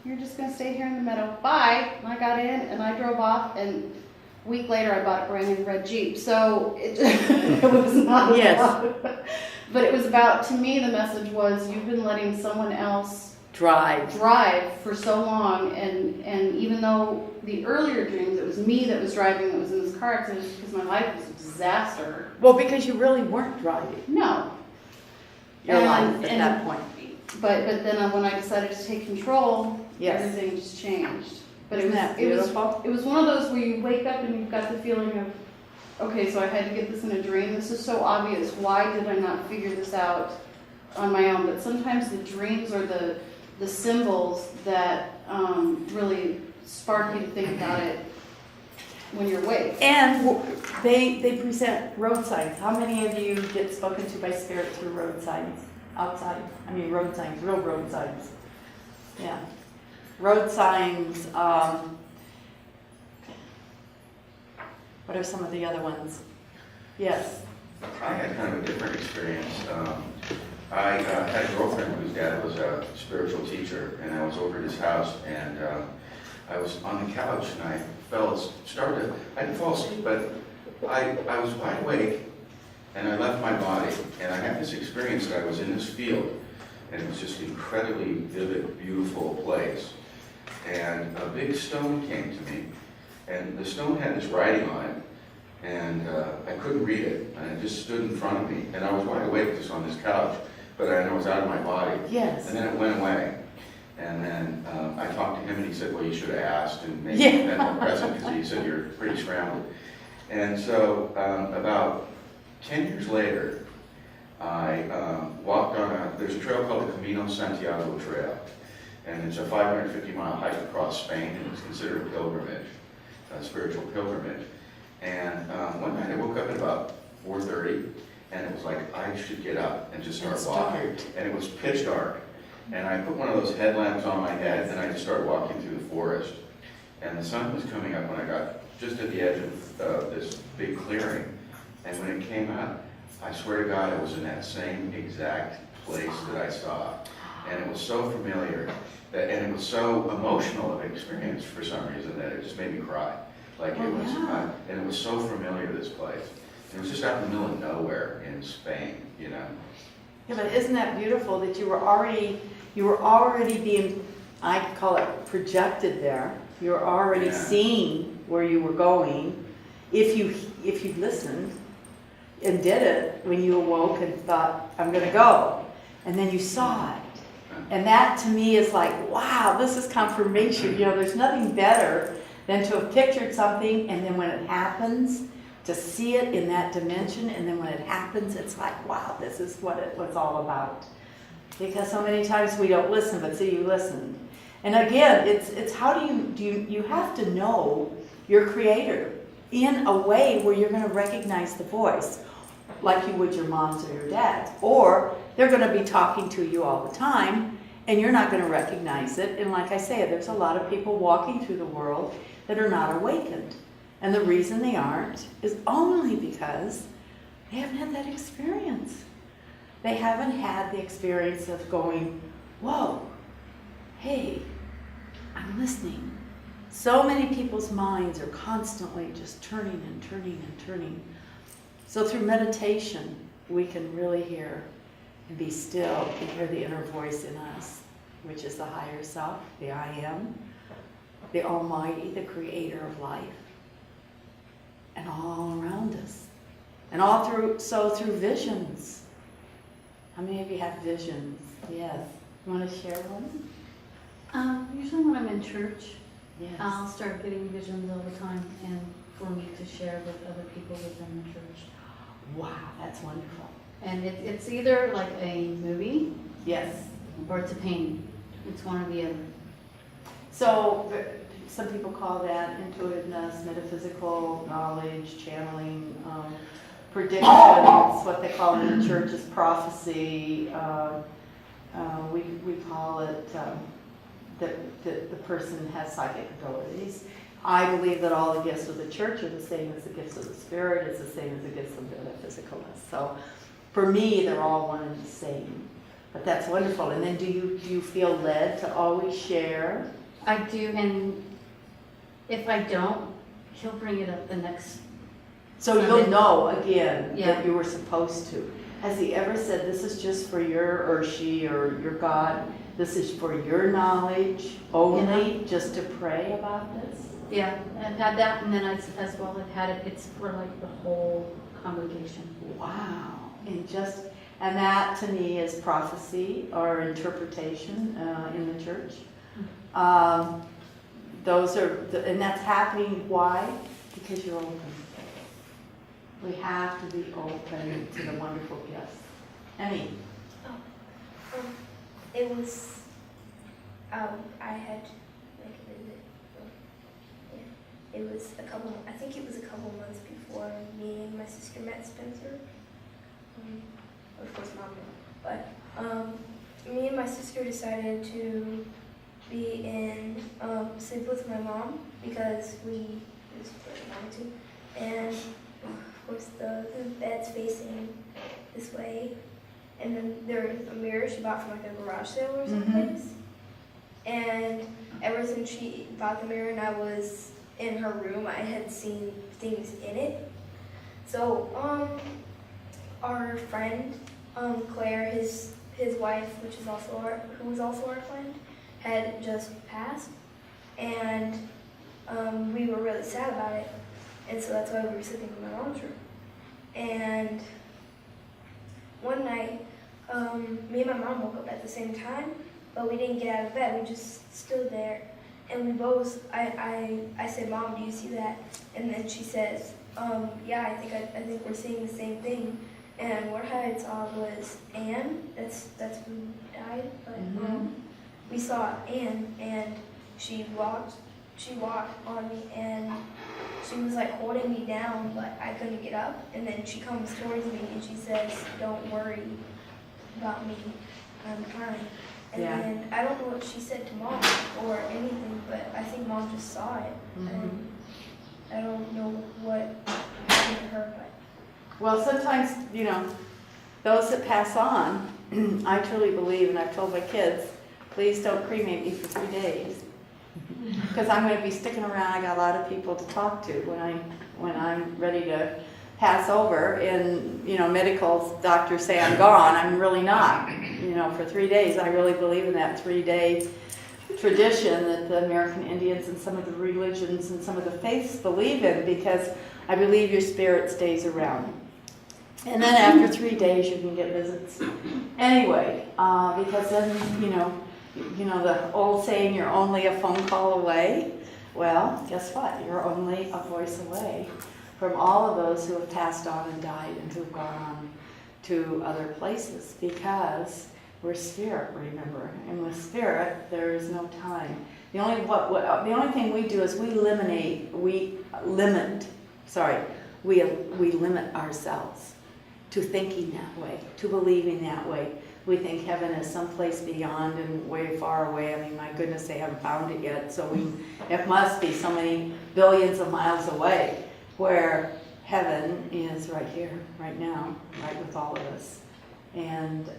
You're just going to stay here in the meadow. Bye. And I got in, and I drove off, and a week later, I bought a brand new red Jeep. So it was not about, but it was about, to me, the message was, you've been letting someone else drive for so long. And even though the earlier dreams, it was me that was driving, that was in this car accident, because my life was a disaster. Well, because you really weren't driving. No. Your life at that point. But then when I decided to take control, everything just changed. But Isn't that beautiful? It was one of those where you wake up and you've got the feeling of, okay, so I had to get this in a dream. This is so obvious. Why did I not figure this out on my own? But sometimes the dreams are the symbols that really spark you to think about it when you're awake. And they present road signs. How many of you get spoken to by spirit through road signs? Outside. I mean road signs, real road signs. Yeah. Road signs, what are some of the other ones? Yes. I had kind of a different experience. I had a girlfriend whose dad was a spiritual teacher, and I was over at his house, and I was on the couch, and I I didn't fall asleep, but I was wide awake, and I left my body, and I had this experience that I was in this field, and it was just an incredibly vivid, beautiful place. And a big stone came to me, and the stone had this writing on it, and I couldn't read it, and it just stood in front of me, and I was wide awake just on this couch, but I was out of my body. Yes. And then it went away, and then I talked to him, and he said, well, you should have asked, and maybe been more present, because he said you're pretty scrambled. And so about 10 years later, I walked on there's a trail called the Camino Santiago Trail. And it's a 550-mile hike across Spain, and it's considered a pilgrimage, a spiritual pilgrimage. And one night I woke up at about 4:30, and it was like, I should get up and just start walking. And it was pitch dark. And I put one of those headlamps on my head, and I just started walking through the forest. And the sun was coming up when I got just at the edge of this big clearing. And when it came up, I swear to God, I was in that same exact place that I saw. And it was so familiar, and it was so emotional of an experience for some reason that it just made me cry. Like it was, and it was so familiar, this place. And it was just out in the middle of nowhere in Spain, Yeah, but isn't that beautiful that you were already being, I call it projected there. You were already seeing where you were going, if you listened. and did it when you awoke and thought, I'm going to go. And then you saw it. And that to me is like, wow, this is confirmation. You know, there's nothing better than to have pictured something, and then when it happens, to see it in that dimension, and then when it happens, it's like, wow, this is what it was all about. Because so many times we don't listen, but see, you listened. And again, it's how you have to know your creator in a way where you're going to recognize the voice, like you would your mom's or your dad's. Or they're going to be talking to you all the time, and you're not going to recognize it. And like I say, there's a lot of people walking through the world that are not awakened. And the reason they aren't is only because they haven't had that experience. They haven't had the experience of going, whoa, hey, I'm listening. So many people's minds are constantly just turning and turning and turning. So through meditation, we can really hear and be still and hear the inner voice in us, which is the higher self, the I am, the Almighty, the creator of life, and all around us. And all through visions. How many of you have visions? Yes. You want to share one? Usually when I'm in church, Yes. I'll start getting visions all the time, and for me to share with other people within the church. Wow, that's wonderful. And it's either like a movie, Yes. or it's a painting. It's one or the other. So some people call that intuitiveness, metaphysical knowledge, channeling, predictions. What they call it in the church is prophecy. We call it that the person has psychic abilities. I believe that all the gifts of the church are the same as the gifts of the spirit. It's the same as the gifts of metaphysicalness. So for me, they're all one and the same. But that's wonderful. And then do you feel led to always share? I do, and if I don't, he'll bring it up the next. So you'll know again Yeah. that you were supposed to. Has he ever said, this is just for your, or she, or your God, this is for your knowledge only, just to pray about this? Yeah, I've had that, and then as well, I've had it, it's for like the whole congregation. Wow. And that to me is prophecy or interpretation in the church. And that's happening, why? Because you're open. We have to be open to the wonderful gifts. Emmy. It was, I had like a visit. It was I think it was a couple months before me and my sister met Spencer. Of course, Mom didn't. But me and my sister decided to be in sleep with my mom because we just really wanted to. And of course, the bed's facing this way. And then there's a mirror she bought from like a garage sale or someplace. And ever since she bought the mirror and I was in her room, I had seen things in it. So, our friend, Claire, his wife, who was also our friend, had just passed, and we were really sad about it, and so that's why we were sleeping in my mom's room. And one night, me and my mom woke up at the same time, but we didn't get out of bed. We just stood there, and we both. I said, "Mom, do you see that?" And then she says, "Yeah, I think we're seeing the same thing." And what I saw was Anne. That's who died, but we saw Anne, and she walked on me, and she was like holding me down, but I couldn't get up. And then she comes towards me and she says, "Don't worry about me, I'm fine." And then I don't know what she said to Mom or anything, but I think Mom just saw it. And I don't know what happened to her, but. Well, sometimes, those that pass on, I truly believe, and I've told my kids, please don't cremate me for 3 days. Because I'm going to be sticking around. I got a lot of people to talk to when I'm ready to pass over. And, medical doctors say I'm gone. I'm really not. For 3 days. I really believe in that 3-day tradition that the American Indians and some of the religions and some of the faiths believe in, because I believe your spirit stays around. And then after 3 days, you can get visits. Anyway, because then, you know the old saying, you're only a phone call away. Well, guess what? You're only a voice away from all of those who have passed on and died and who've gone on to other places, because we're spirit, remember. And with spirit, there is no time. The only thing we do is we limit ourselves to thinking that way, to believing that way. We think heaven is someplace beyond and way far away. I mean, my goodness, they haven't found it yet. So it must be so many billions of miles away, where heaven is right here, right now, right with all of us. And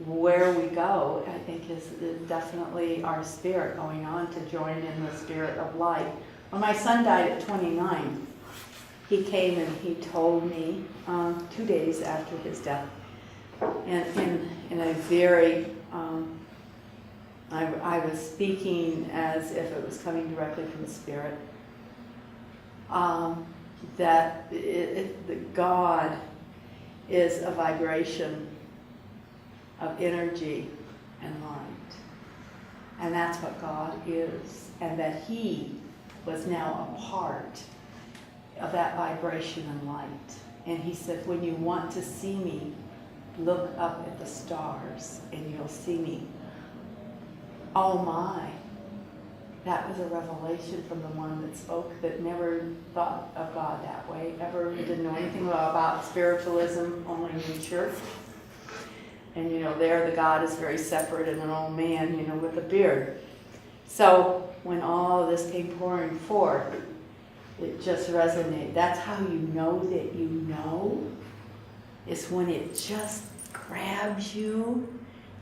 where we go, I think, is definitely our spirit going on to join in the spirit of light. When my son died at 29, he came and he told me 2 days after his death, and in a very, I was speaking as if it was coming directly from the Spirit, that God is a vibration of energy and light. And that's what God is. And that He was now a part of that vibration and light. And He said, when you want to see me, look up at the stars and you'll see me. Oh my. That was a revelation from the one that spoke, that never thought of God that way, ever didn't know anything about spiritualism, only in church. And there the God is very separate and an old man, with a beard. So when all of this came pouring forth, it just resonated. That's how you know that you know, is when it just grabs you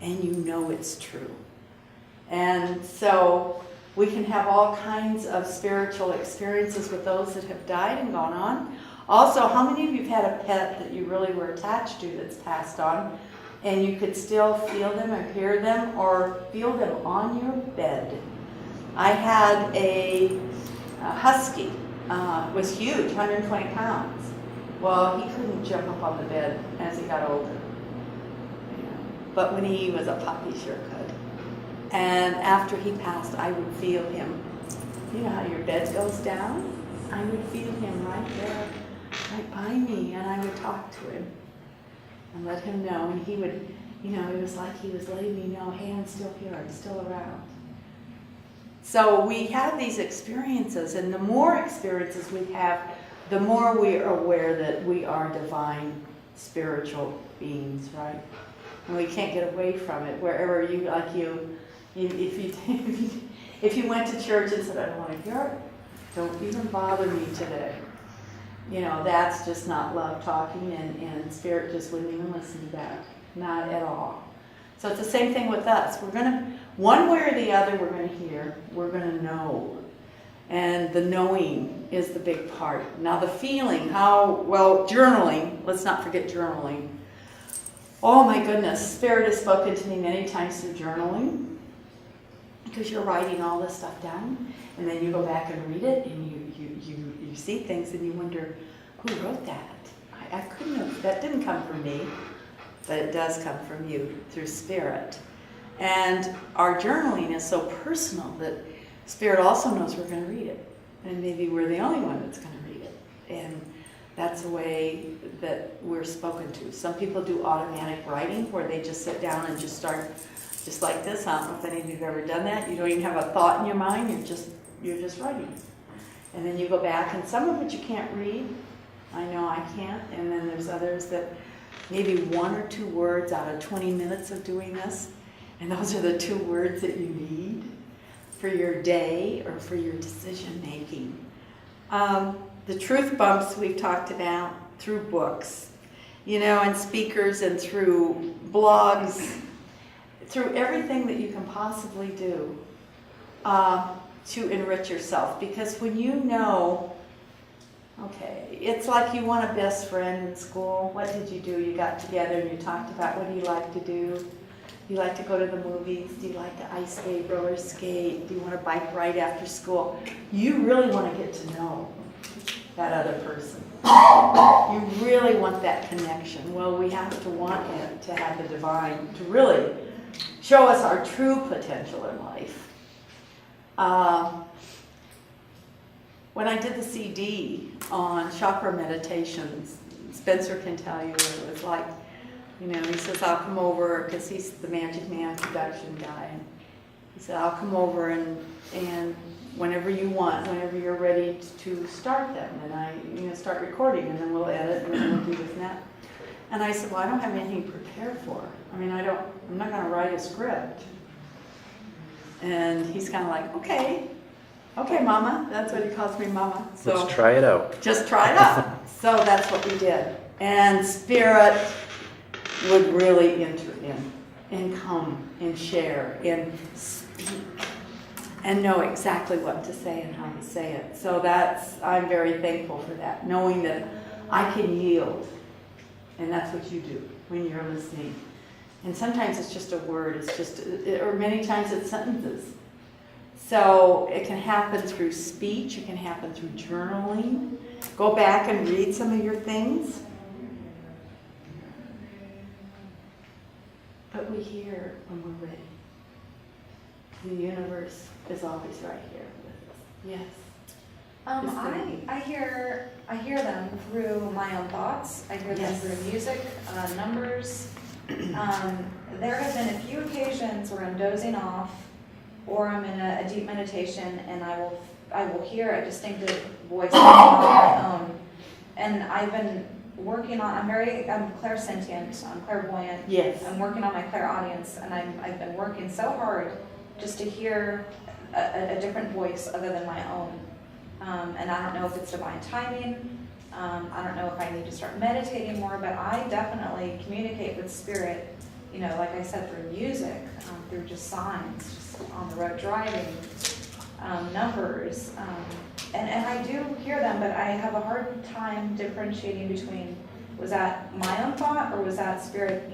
and you know it's true. And so we can have all kinds of spiritual experiences with those that have died and gone on. Also, how many of you have had a pet that you really were attached to that's passed on, and you could still feel them or hear them or feel them on your bed? I had a husky. Was huge, 120 pounds. Well, he couldn't jump up on the bed as he got older. But when he was a pup, he sure could. And after he passed, I would feel him. You know how your bed goes down? I would feel him right there, right by me, and I would talk to him and let him know. And he would, it was like he was letting me know, hey, I'm still here, I'm still around. So we have these experiences, and the more experiences we have, the more we are aware that we are divine spiritual beings, right? And we can't get away from it. Wherever if you went to church and said, I don't want to hear it, don't even bother me today. That's just not love talking, and spirit just wouldn't even listen to that. Not at all. So it's the same thing with us. We're going to, one way or the other, we're going to hear, we're going to know. And the knowing is the big part. Now the feeling, journaling, let's not forget journaling. Oh my goodness, Spirit has spoken to me many times through journaling, because you're writing all this stuff down, and then you go back and read it, and you see things, and you wonder, who wrote that? I couldn't have, that didn't come from me, but it does come from you through Spirit. And our journaling is so personal that Spirit also knows we're going to read it, and maybe we're the only one that's going to read it. And that's the way that we're spoken to. Some people do automatic writing, where they just sit down and just start, just like this. I don't know if any of you have ever done that. You don't even have a thought in your mind. You're just writing. And then you go back, and some of it you can't read. I know I can't. And then there's others that maybe 1 or 2 words out of 20 minutes of doing this, and those are the 2 words that you need for your day or for your decision making. The truth bumps we've talked about through books, and speakers, and through blogs, through everything that you can possibly do to enrich yourself. Because when it's like you want a best friend in school. What did you do? You got together and you talked about, what do you like to do? Do you like to go to the movies? Do you like to ice skate, roller skate? Do you want to bike ride after school? You really want to get to know that other person. You really want that connection. Well, we have to want it to have the divine, to really show us our true potential in life. When I did the CD on chakra meditations, Spencer can tell you what it was like. You know, he says, I'll come over, because he's the Magic Man production guy. And he said, I'll come over and whenever you want, whenever you're ready to start them. And I start recording, and then we'll edit, and then we'll do this and that. And I said, well, I don't have anything prepared for. I mean, I'm not going to write a script. And he's kind of like, okay, Mama. That's what he calls me, Mama. So let's try it out. Just try it out. So that's what we did. And Spirit would really enter in and come and share and speak and know exactly what to say and how to say it. So I'm very thankful for that, knowing that I can yield. And that's what you do when you're listening. And sometimes it's just a word, or many times it's sentences. So it can happen through speech, it can happen through journaling. Go back and read some of your things. But we hear when we're ready. The universe is always right here with us. Yes. I hear them through my own thoughts. I hear them through music, numbers. There have been a few occasions where I'm dozing off, or I'm in a deep meditation, and I will hear a distinctive voice on my own. And I've been working on. I'm clairsentient. I'm clairvoyant. Yes. I'm working on my clairaudience, and I've been working so hard just to hear a different voice other than my own. And I don't know if it's divine timing. I don't know if I need to start meditating more, but I definitely communicate with spirit, like I said, through music, through just signs, just on the road driving, numbers. And I do hear them, but I have a hard time differentiating between, was that my own thought or was that spirit,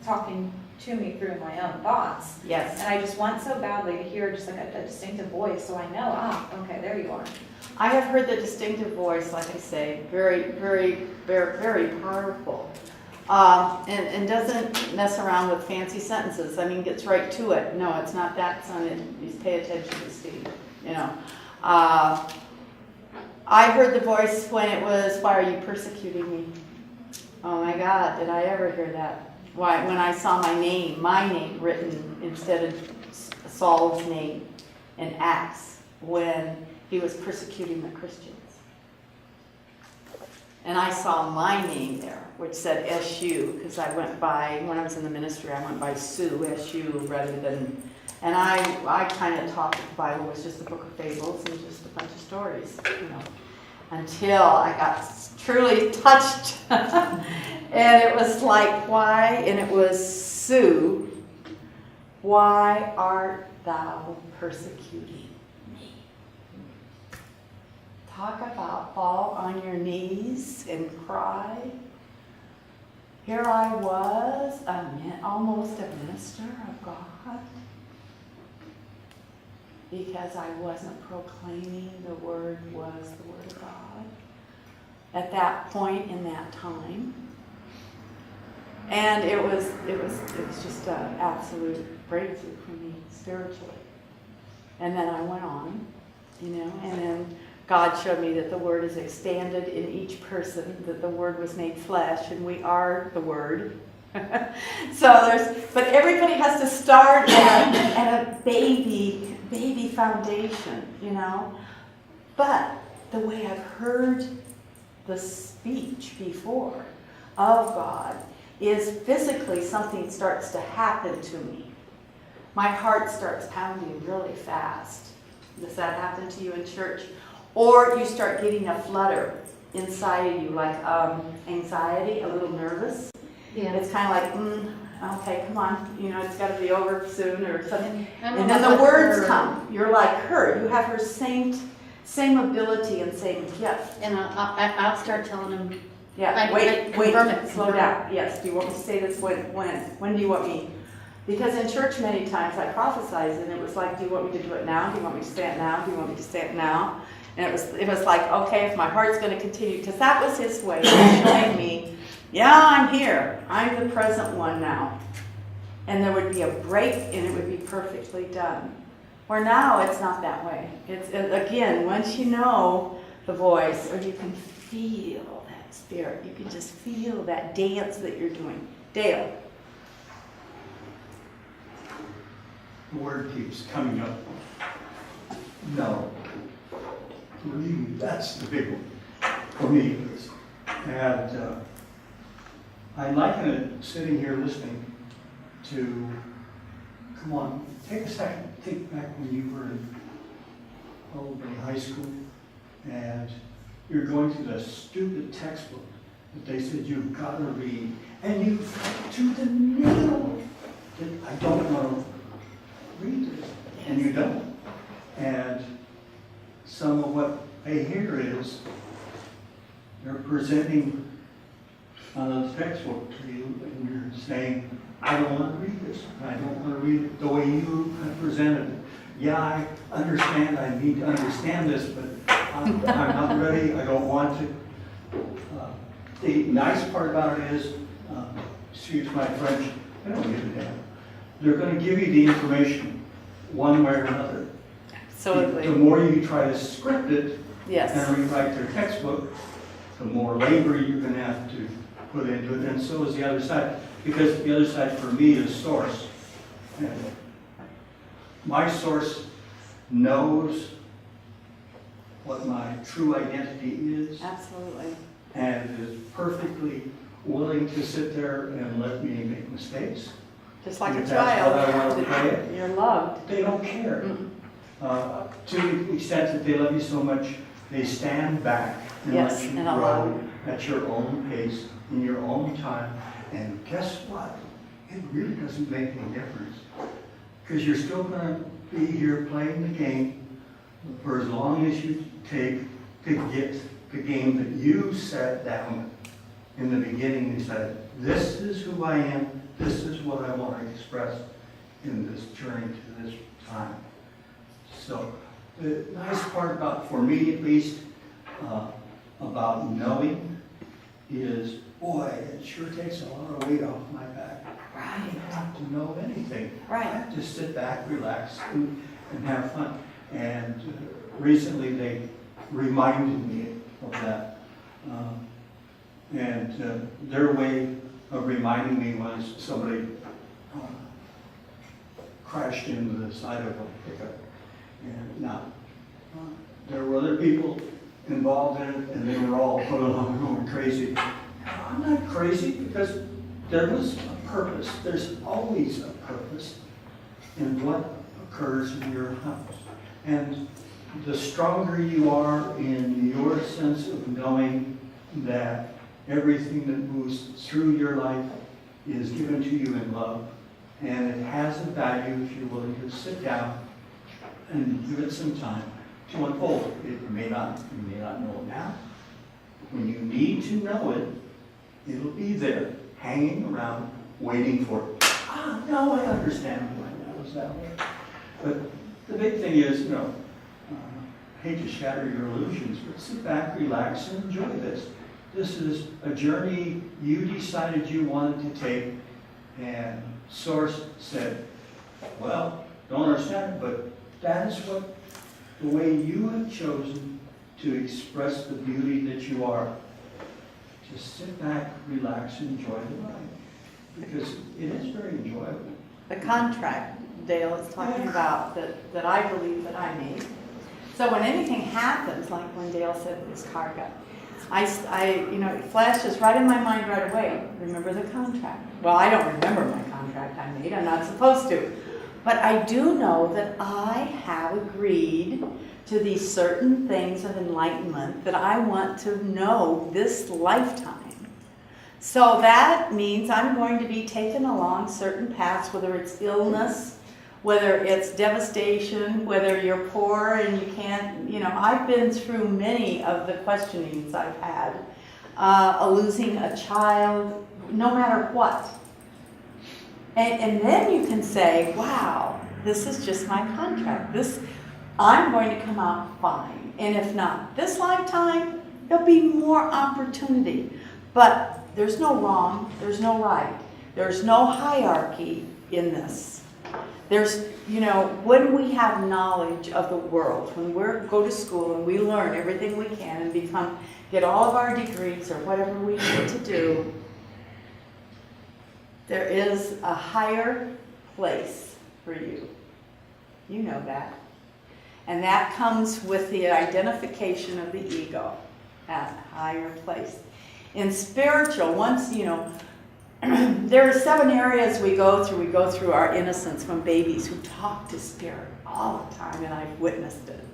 talking to me through my own thoughts? Yes. And I just want so badly to hear just like a distinctive voice, so I know, okay, there you are. I have heard the distinctive voice, like I say, very, very, very, very powerful. And doesn't mess around with fancy sentences. I mean, gets right to it. No, it's not that, son. Just pay attention to Steve. I heard the voice when it was, why are you persecuting me? Oh my God, did I ever hear that? Why? When I saw my name written instead of Saul's name in Acts, when he was persecuting the Christians. And I saw my name there, which said SU, because I went by, when I was in the ministry, I went by Sue, SU, rather than, and I kind of thought that the Bible was just a book of fables and just a bunch of stories, until I got truly touched. And it was like, why? And it was, Sue, why art thou persecuting me? Talk about fall on your knees and cry. Here I was, almost a minister of God, because I wasn't proclaiming the word was the word of God at that point in that time. And it was just an absolute breakthrough for me spiritually. And then I went on, and then God showed me that the word is expanded in each person, that the word was made flesh, and we are the word. But everybody has to start at a baby foundation, But the way I've heard the speech before of God is physically something starts to happen to me. My heart starts pounding really fast. Does that happen to you in church? Or you start getting a flutter inside of you, like anxiety, a little nervous. Yeah. It's kind of like, okay, come on, it's got to be over soon or something. And then the words come. You're like her. You have her same ability and same gift. And I'll start telling them. Yeah, wait, slow down. Yes, do you want me to say this? When do you want me? Because in church many times I prophesied and it was like, do you want me to do it now? Do you want me to say it now? Do you want me to say it now? And it was like, okay, if my heart's going to continue, because that was his way of showing me, yeah, I'm here. I'm the present one now. And there would be a break and it would be perfectly done. Where now it's not that way. It's, again, once you know the voice, or you can feel that spirit, you can just feel that dance that you're doing. Dale. The word keeps coming up. No. Believe me, that's the big one for me at least. And I liken it sitting here listening to, come on, take a second, think back when you were in probably high school and you're going through the stupid textbook that they said you've got to read, and you to the nail that I don't want to read this, and you don't. And some of what I hear is they're presenting the textbook to you, and you're saying, I don't want to read this. I don't want to read it the way you have presented it. Yeah, I understand. I need to understand this, but I'm not ready. I don't want to. The nice part about it is, excuse my French, I don't give a damn. They're going to give you the information one way or another. Absolutely. The more you try to script it Yes. and rewrite their textbook, the more labor you're going to have to put into it, and so is the other side. Because the other side for me is source. And my source knows what my true identity is. Absolutely. And is perfectly willing to sit there and let me make mistakes. Just like If a that's child. what I want to play. You're loved. They don't care. To the extent that they love you so much, they stand back and Yes, let you and allow grow at your own pace, in your own time. And guess what? It really doesn't make any difference. Because you're still going to be here playing the game for as long as you take to get the game that you set down in the beginning and said, this is who I am, this is what I want to express in this journey to this time. So the nice part about, for me at least, about knowing is, boy, it sure takes a lot of weight off my back. I don't have to know anything. Right. I have to sit back, relax, and have fun. And recently they reminded me of that. Their way of reminding me was somebody crashed into the side of a pickup. And now, there were other people involved in it, and they were all put along going crazy. I'm not crazy because there was a purpose. There's always a purpose in what occurs in your house. And the stronger you are in your sense of knowing that everything that moves through your life is given to you in love, and it has a value if you're willing to sit down and give it some time to unfold. You may not know it now. When you need to know it, it'll be there, hanging around, waiting for it. No, I understand why that was that way. But the big thing is, I hate to shatter your illusions, but sit back, relax, and enjoy this. This is a journey you decided you wanted to take, and Source said, well, don't understand it, but that is what the way you have chosen to express the beauty that you are. Just sit back, relax, and enjoy the ride. Because it is very enjoyable. The contract Dale is talking about that I believe that I made. So when anything happens, like when Dale said his car got, it flashes right in my mind right away. Remember the contract. Well, I don't remember my contract I made. I'm not supposed to. But I do know that I have agreed to these certain things of enlightenment that I want to know this lifetime. So that means I'm going to be taken along certain paths, whether it's illness, whether it's devastation, whether you're poor and you can't, I've been through many of the questionings I've had, losing a child, no matter what. And then you can say, wow, this is just my contract. I'm going to come out fine. And if not this lifetime, there'll be more opportunity. But there's no wrong, there's no right. There's no hierarchy in this. There's, you know, when we have knowledge of the world, when we go to school and we learn everything we can and get all of our degrees or whatever we need to do, there is a higher place for you. You know that. And that comes with the identification of the ego, that higher place. In spiritual, once, you know, there are 7 areas we go through. We go through our innocence from babies who talk to spirit all the time, and I've witnessed it.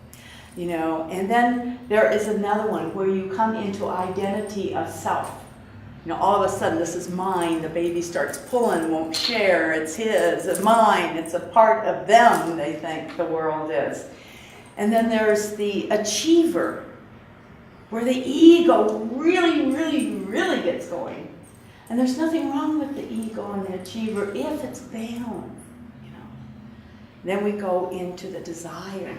You know, and then there is another one where you come into identity of self. You know, all of a sudden, this is mine. The baby starts pulling, won't share. It's his, it's mine. It's a part of them, they think the world is. And then there's the achiever, where the ego really, really, really gets going. And there's nothing wrong with the ego and the achiever if it's bound, you know. Then we go into the desire,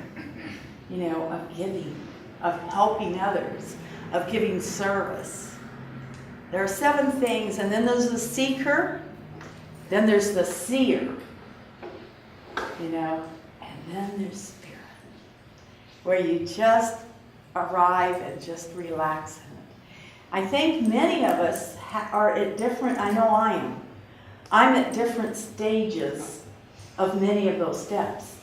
you know, of giving, of helping others, of giving service. There are 7 things, and then there's the seeker, then there's the seer, you know, and then there's spirit, where you just arrive and just relax in it. I think many of us are at different, I know I am. I'm at different stages of many of those steps.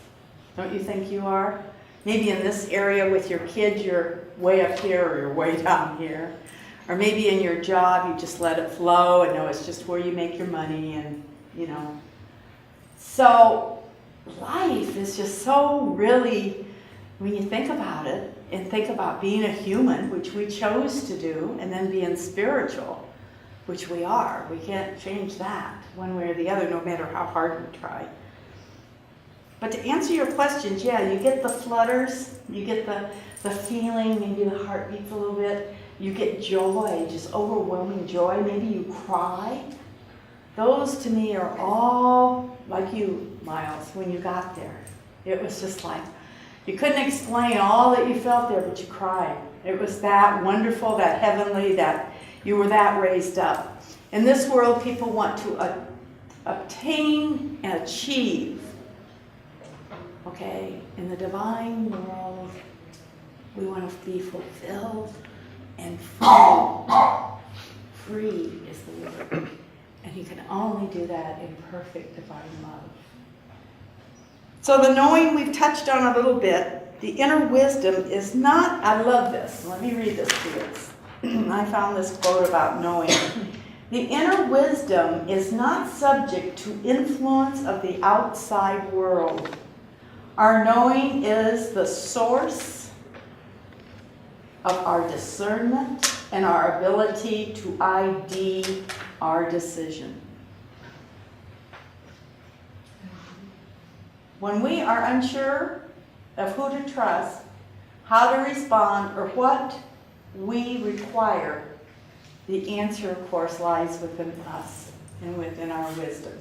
Don't you think you are? Maybe in this area with your kids, you're way up here or you're way down here. Or maybe in your job, you just let it flow and know it's just where you make your money and, you know. So life is just so really, when you think about it, and think about being a human, which we chose to do, and then being spiritual, which we are. We can't change that one way or the other, no matter how hard we try. But to answer your questions, yeah, you get the flutters, you get the feeling, maybe the heart beats a little bit. You get joy, just overwhelming joy. Maybe you cry. Those to me are all like you, Miles, when you got there. It was just like, you couldn't explain all that you felt there, but you cried. It was that wonderful, that heavenly, that you were that raised up. In this world, people want to obtain and achieve. Okay? In the divine world, we want to be fulfilled and free. Free is the word. And you can only do that in perfect divine love. So the knowing we've touched on a little bit. The inner wisdom is not, I love this. Let me read this to you. I found this quote about knowing. The inner wisdom is not subject to influence of the outside world. Our knowing is the source of our discernment and our ability to ID our decision. When we are unsure of who to trust, how to respond, or what we require, the answer, of course, lies within us and within our wisdom.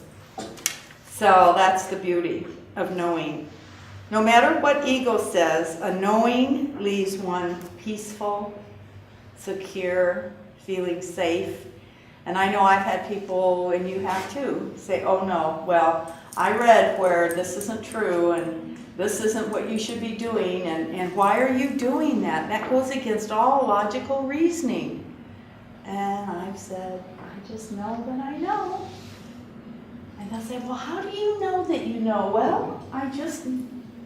So that's the beauty of knowing. No matter what ego says, a knowing leaves one peaceful, secure, feeling safe. And I know I've had people, and you have too, say, oh no, well, I read where this isn't true, and this isn't what you should be doing, and why are you doing that? That goes against all logical reasoning. And I've said, I just know that I know. And they'll say, well, how do you know that you know? Well, I just,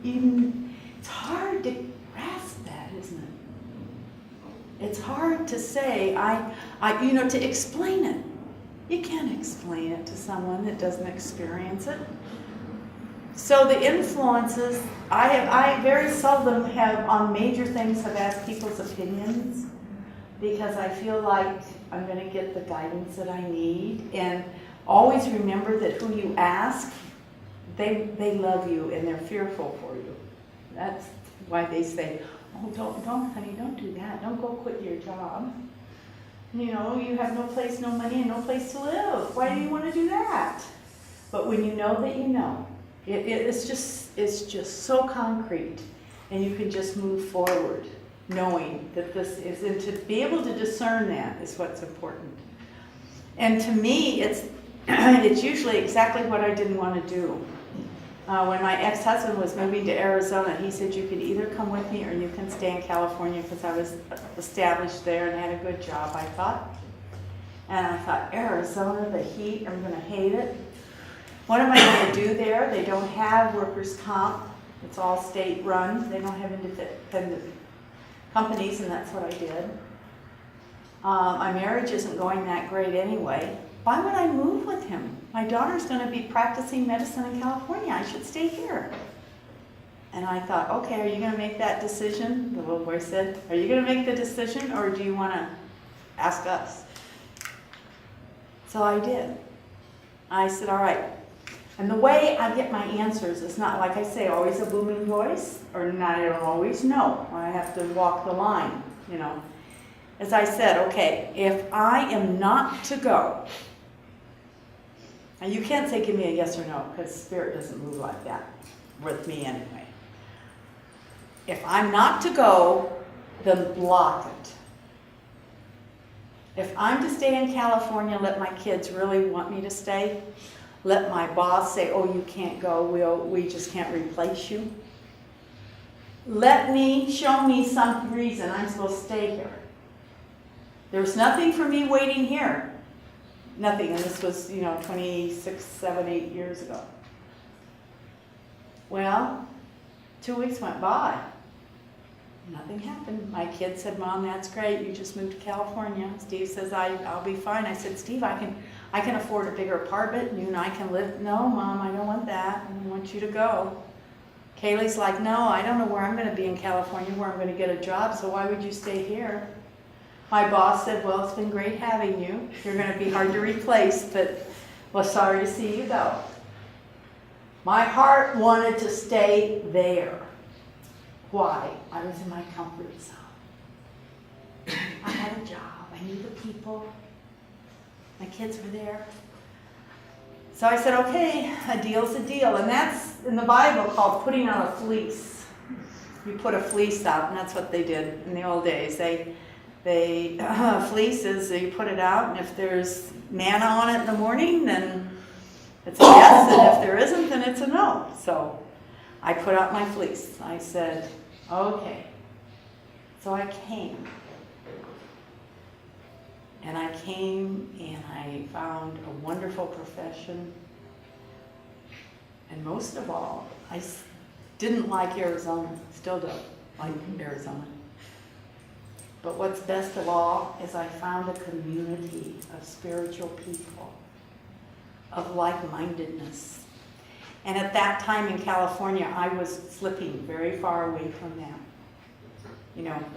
it's hard to grasp that, isn't it? It's hard to say, to explain it. You can't explain it to someone that doesn't experience it. So the influences, I very seldom have, on major things, have asked people's opinions, because I feel like I'm going to get the guidance that I need. And always remember that who you ask, they love you and they're fearful for you. That's why they say, oh, don't, honey, don't do that. Don't go quit your job. You know, you have no place, no money, and no place to live. Why do you want to do that? But when you know that you know, it's just so concrete. and you can just move forward knowing that this is, and to be able to discern that is what's important. And to me, it's usually exactly what I didn't want to do. When my ex-husband was moving to Arizona, he said, you can either come with me or you can stay in California, because I was established there and had a good job, I thought. And I thought, Arizona, the heat, I'm going to hate it. What am I going to do there? They don't have workers' comp. It's all state run. They don't have independent companies, and that's what I did. My marriage isn't going that great anyway. Why would I move with him? My daughter's going to be practicing medicine in California. I should stay here. And I thought, okay, are you going to make that decision? The little boy said, are you going to make the decision, or do you want to ask us? So I did. I said, all right. And the way I get my answers is not, like I say, always a booming voice, or not, I don't always know. I have to walk the line, you know. As I said, okay, if I am not to go, and you can't say give me a yes or no, because Spirit doesn't move like that with me anyway. If I'm not to go, then block it. If I'm to stay in California, let my kids really want me to stay. Let my boss say, oh, you can't go, we just can't replace you. Show me some reason I'm supposed to stay here. There's nothing for me waiting here. Nothing, and this was, 26, 7, 8 years ago. Well, 2 weeks went by. Nothing happened. My kid said, Mom, that's great. You just moved to California. Steve says, I'll be fine. I said, Steve, I can afford a bigger apartment. You and I can live. No, Mom, I don't want that. I want you to go. Kaylee's like, no, I don't know where I'm going to be in California, where I'm going to get a job, so why would you stay here? My boss said, well, it's been great having you. You're going to be hard to replace, but well, sorry to see you go. My heart wanted to stay there. Why? I was in my comfort zone. I had a job. I knew the people. My kids were there. So I said, okay, a deal's a deal. And that's in the Bible called putting on a fleece. You put a fleece out, and that's what they did in the old days. Fleece is you put it out, and if there's manna on it in the morning, then it's a yes, and if there isn't, then it's a no. So I put out my fleece. I said, okay. So I came. And I came and I found a wonderful profession. And most of all, I didn't like Arizona, still don't like Arizona. But what's best of all is I found a community of spiritual people, of like-mindedness. And at that time in California, I was slipping very far away from that.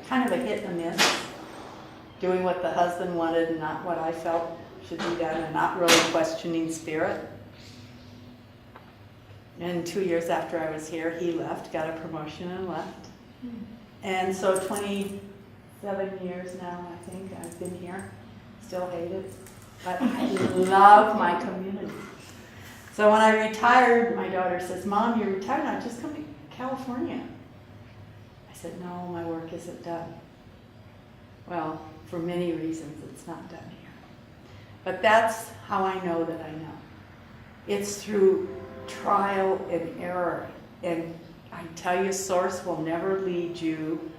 Kind of a hit and miss, doing what the husband wanted and not what I felt should be done, and not really questioning Spirit. And 2 years after I was here, he left, got a promotion and left. And so 27 years now, I think, I've been here. Still hate it. But I love my community. So when I retired, my daughter says, Mom, you're retired now, just come to California. I said, no, my work isn't done. Well, for many reasons, it's not done here. But that's how I know that I know. It's through trial and error. And I tell you, Source will never lead you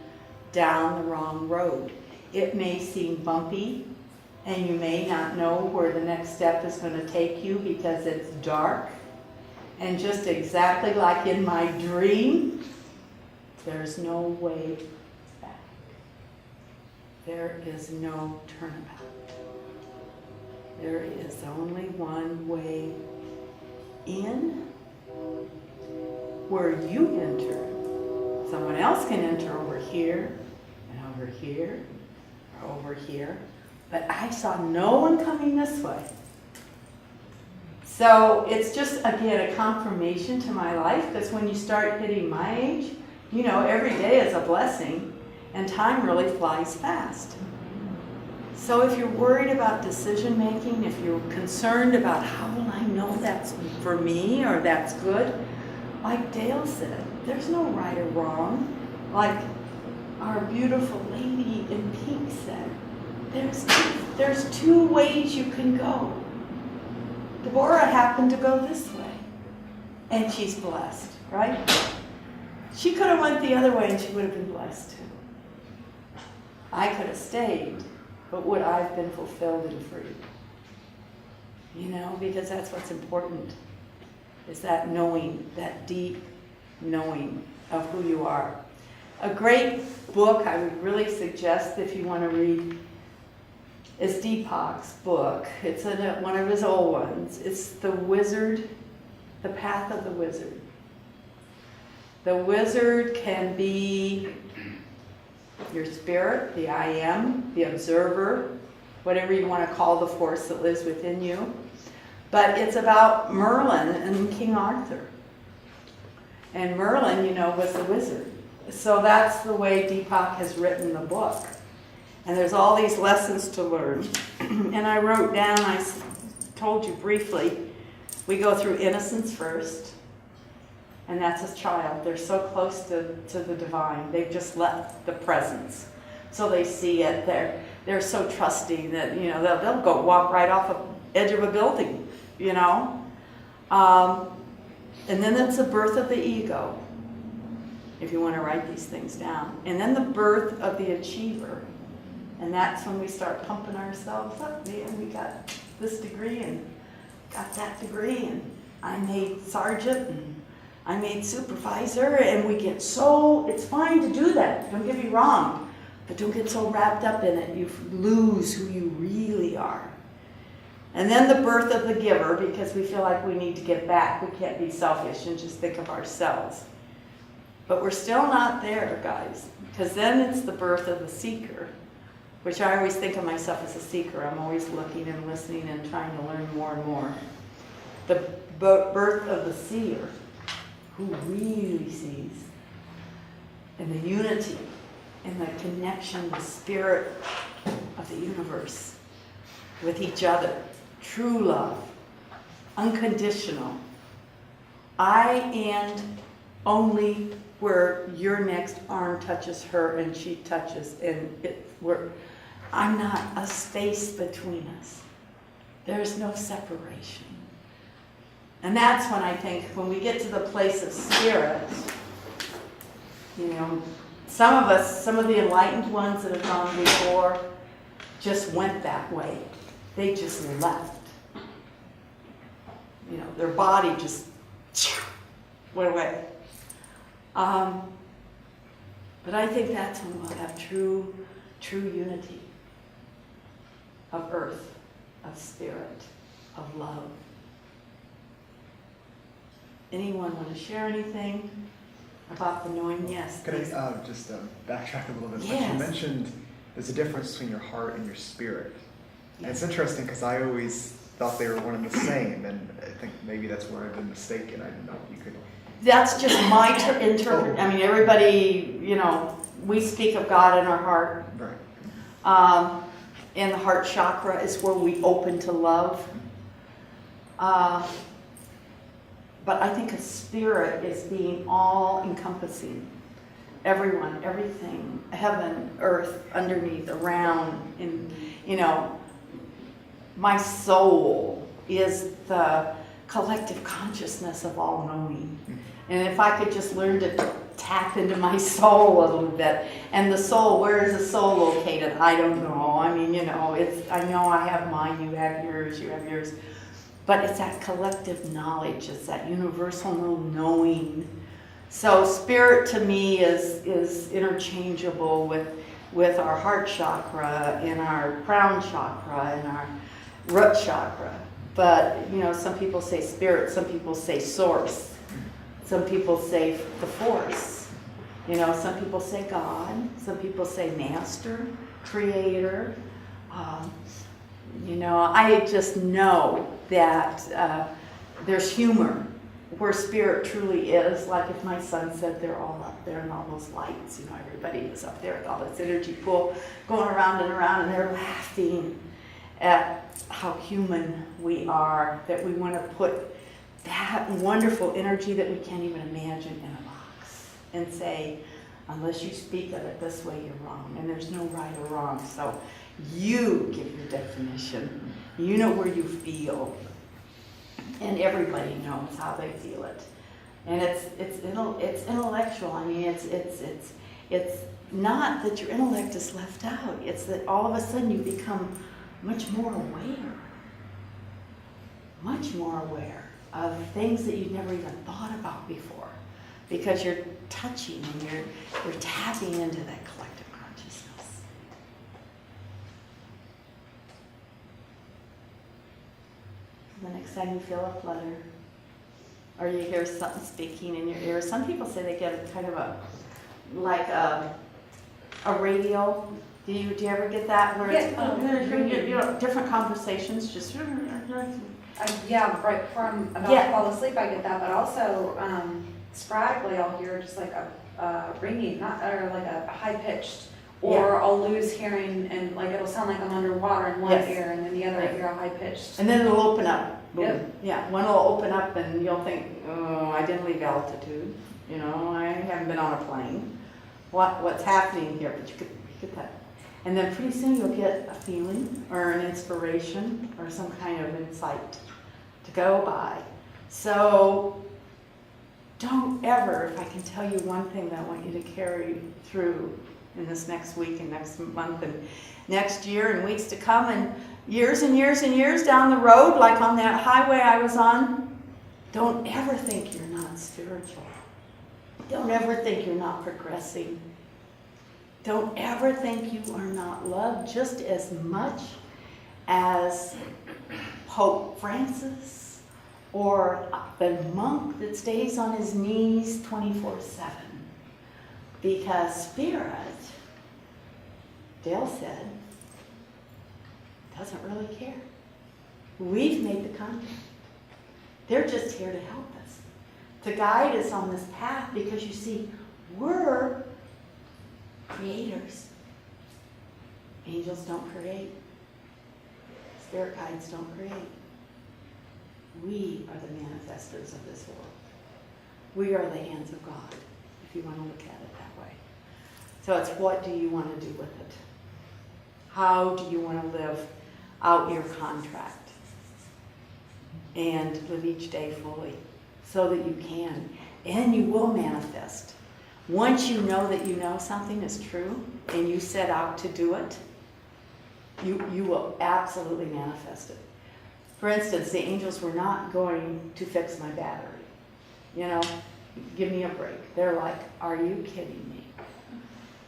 down the wrong road. It may seem bumpy, and you may not know where the next step is going to take you because it's dark. And just exactly like in my dream, there's no way back. There is no turnabout. There is only one way in, where you enter. Someone else can enter over here, and over here, or over here. But I saw no one coming this way. So it's just, again, a confirmation to my life, because when you start hitting my age, every day is a blessing, and time really flies fast. So if you're worried about decision making, if you're concerned about how will I know that's for me or that's good, like Dale said, there's no right or wrong. Like our beautiful lady in pink said, there's two ways you can go. Deborah happened to go this way, and she's blessed, right? She could have went the other way and she would have been blessed too. I could have stayed, but would I have been fulfilled and free? You know, because that's what's important, is that knowing, that deep knowing of who you are. A great book I would really suggest if you want to read is Deepak's book. It's one of his old ones. It's The Wizard, The Path of the Wizard. The wizard can be your spirit, the I am, the observer, whatever you want to call the force that lives within you. But it's about Merlin and King Arthur. And Merlin, you know, was the wizard. So that's the way Deepak has written the book. And there's all these lessons to learn. And I wrote down, I told you briefly, we go through innocence first. And that's a child. They're so close to the divine. They've just left the presence. So they see it. They're so trusting that, you know, they'll go walk right off the edge of a building, you know. And then it's the birth of the ego, if you want to write these things down. And then the birth of the achiever. And that's when we start pumping ourselves up. Man, we got this degree and got that degree, and I made sergeant and I made supervisor, and we get so, it's fine to do that, don't get me wrong, but don't get so wrapped up in it, you lose who you really are. And then the birth of the giver, because we feel like we need to give back, we can't be selfish and just think of ourselves. But we're still not there, guys, because then it's the birth of the seeker, which I always think of myself as a seeker. I'm always looking and listening and trying to learn more and more. The birth of the seer, who really sees, and the unity and the connection, the spirit of the universe with each other. True love, unconditional. I and only where your next arm touches her and she touches, and I'm not a space between us. There's no separation. And that's when I think, when we get to the place of spirit, you know, some of us, some of the enlightened ones that have gone before, just went that way. They just left. You know, their body just went away. But I think that's when we'll have true unity of earth, of spirit, of love. Anyone want to share anything about the knowing? Yes. Could I just backtrack a little bit? Yes. You mentioned there's a difference between your heart and your spirit. And it's interesting because I always thought they were one and the same, and I think maybe that's where I've been mistaken. I don't know if you could. That's just my interpret. I mean, everybody, you know, we speak of God in our heart. Right. And the heart chakra is where we open to love. But I think a spirit is being all-encompassing. Everyone, everything, heaven, earth, underneath, around, and, you know, my soul is the collective consciousness of all knowing. And if I could just learn to tap into my soul a little bit. And the soul, where is the soul located? I don't know. I mean, you know, I know I have mine, you have yours, you have yours. But it's that collective knowledge, it's that universal knowing. So spirit to me is interchangeable with our heart chakra and our crown chakra and our root chakra. But, you know, some people say spirit, some people say source, some people say the force. You know, some people say God, some people say master, creator. You know, I just know that there's humor where spirit truly is. Like if my son said they're all up there and all those lights, you know, everybody is up there with all this energy pool going around and they're laughing at how human we are, that we want to put that wonderful energy that we can't even imagine in a box and say, Unless you speak of it this way, you're wrong, and there's no right or wrong. So you give your definition. You know where you feel, and everybody knows how they feel it. And it's intellectual. I mean, it's not that your intellect is left out. It's that all of a sudden you become much more aware of things that you'd never even thought about before, because you're touching and you're tapping into that collective consciousness. The next time you feel a flutter, or you hear something speaking in your ear, some people say they get a kind of a radio. Do you ever get that where it's different conversations just Yeah, right from about to fall asleep, I get that, but also sporadically I'll hear just like a ringing, or like a high pitched, or I'll lose hearing and like it'll sound like I'm underwater in one ear, and then the other ear high pitched. And then it'll open up. Yep. Yeah, one will open up and you'll think, oh, I didn't leave altitude. You know, I haven't been on a plane. What's happening here? But you get that. And then pretty soon you'll get a feeling or an inspiration or some kind of insight to go by. So don't ever, if I can tell you one thing that I want you to carry through in this next week and next month and next year and weeks to come and years and years and years down the road, like on that highway I was on, don't ever think you're not spiritual. Don't ever think you're not progressing. Don't ever think you are not loved just as much as Pope Francis or the monk that stays on his knees 24/7. Because spirit, Dale said, doesn't really care. We've made the contact. They're just here to help us, to guide us on this path, because you see, we're creators. Angels don't create. Spirit guides don't create. We are the manifestors of this world. We are the hands of God, if you want to look at it that way. So it's, what do you want to do with it? How do you want to live out your contract and live each day fully so that you can, and you will manifest. Once you know that you know something is true and you set out to do it, you will absolutely manifest it. For instance, the angels were not going to fix my battery. You know, give me a break. They're like, are you kidding me?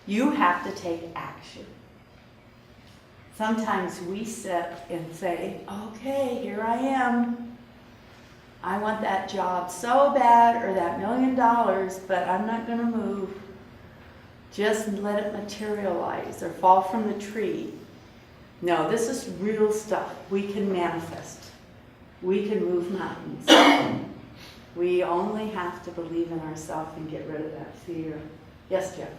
You have to take action. Sometimes we sit and say, okay, here I am. I want that job so bad, or that $1 million, but I'm not going to move. Just let it materialize or fall from the tree. No, this is real stuff. We can manifest. We can move mountains. We only have to believe in ourselves and get rid of that fear. Yes, Jeff?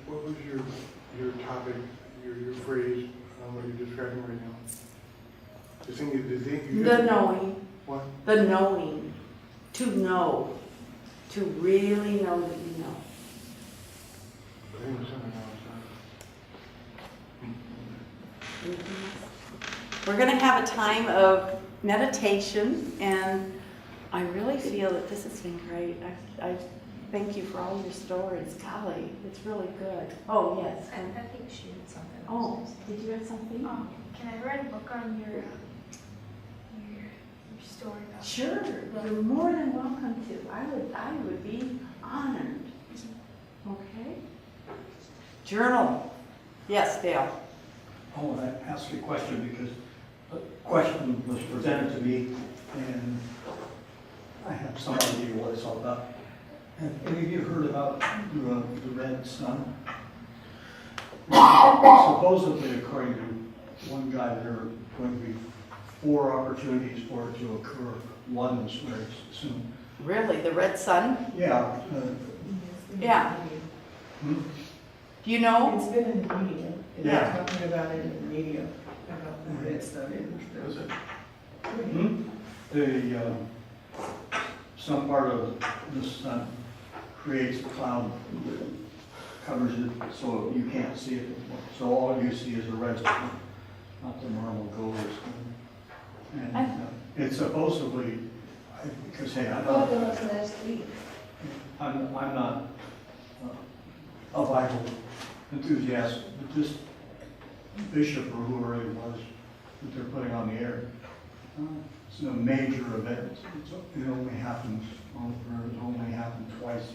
What was your topic, your phrase, what you're describing right now? The thing The knowing. What? The knowing. To know. To really know that you know. I think it was something else. We're going to have a time of meditation, and I really feel that this has been great. I thank you for all your stories. Golly, it's really good. Oh, yes. I think she did something. Oh, did you have something? Can I write a book on your story? Sure, you're more than welcome to. I would be honored. Okay. Journal. Yes, Dale. I want to ask you a question because a question was presented to me and I have some idea what it's all about. Have any of you heard about the red sun? Supposedly, according to one guy, there are going to be 4 opportunities for it to occur. One is very soon. Really? The red sun? Yeah. Yeah. Do you know? It's been in the media. Yeah. They're talking about it in the media, about the red stuff. Was it? Some part of the sun creates a cloud covers it so you can't see it anymore. So all you see is the red stone, not the normal gold stone. And it's supposedly, because hey, I'm not a Bible enthusiast, but this bishop or whoever it was that they're putting on the air, it's a major event. It only happens, it's only happened twice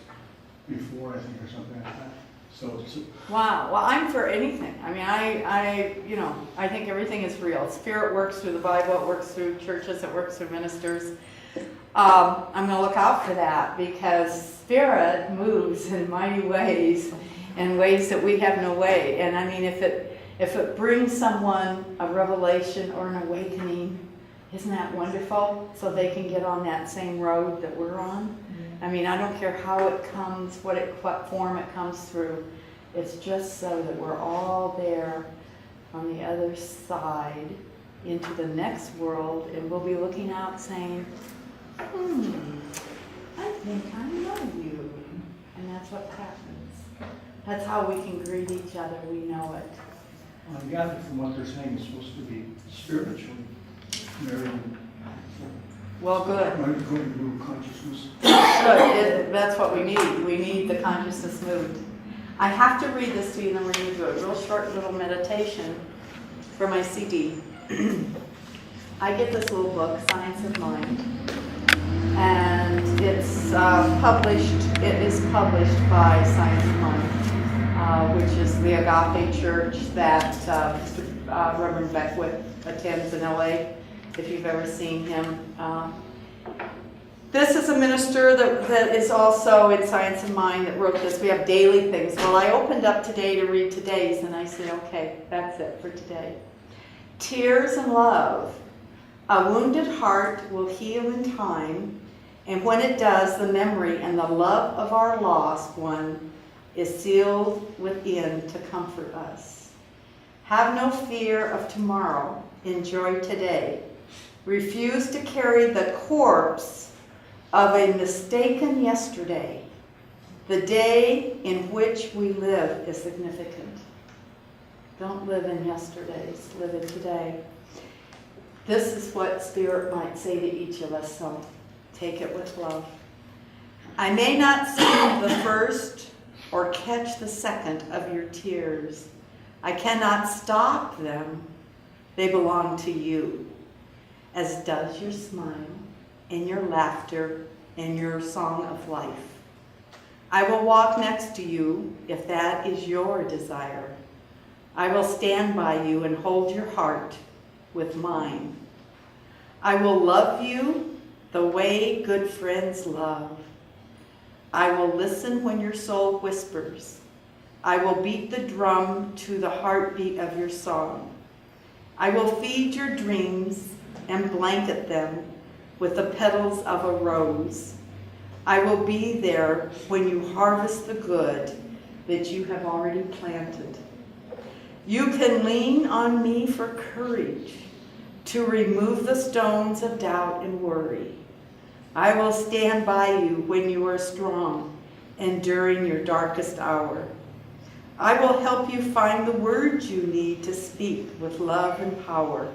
before, I think, or something like that. So it's, Wow. Well, I'm for anything. I mean, I think everything is real. Spirit works through the Bible. It works through churches. It works through ministers. I'm going to look out for that because Spirit moves in mighty ways, in ways that we have no way. And I mean, if it brings someone a revelation or an awakening, isn't that wonderful? So they can get on that same road that we're on. I mean, I don't care how it comes, what form it comes through. It's just so that we're all there on the other side into the next world, and we'll be looking out saying, I think I know you. And that's what happens. That's how we can greet each other. We know it. I gather from what they're saying, it's supposed to be spiritually married. Well, good. Going to consciousness. Good. That's what we need. We need the consciousness moved. I have to read this to you, and then we're going to do a real short little meditation for my CD. I get this little book, Science of Mind, and it's published. It is published by Science of Mind, which is the Agape Church that Reverend Beckwith attends in LA. If you've ever seen him. This is a minister that is also in Science of Mind that wrote this. We have daily things. Well, I opened up today to read today's, and I said, okay, that's it for today. Tears and love. A wounded heart will heal in time, and when it does, the memory and the love of our lost one is sealed within to comfort us. Have no fear of tomorrow. Enjoy today. Refuse to carry the corpse of a mistaken yesterday. The day in which we live is significant. Don't live in yesterdays, live in today. This is what Spirit might say to each of us, so take it with love. I may not see the first or catch the second of your tears. I cannot stop them. They belong to you, as does your smile and your laughter and your song of life. I will walk next to you if that is your desire. I will stand by you and hold your heart with mine. I will love you the way good friends love. I will listen when your soul whispers. I will beat the drum to the heartbeat of your song. I will feed your dreams and blanket them with the petals of a rose. I will be there when you harvest the good that you have already planted. You can lean on me for courage to remove the stones of doubt and worry. I will stand by you when you are strong and during your darkest hour. I will help you find the words you need to speak with love and power.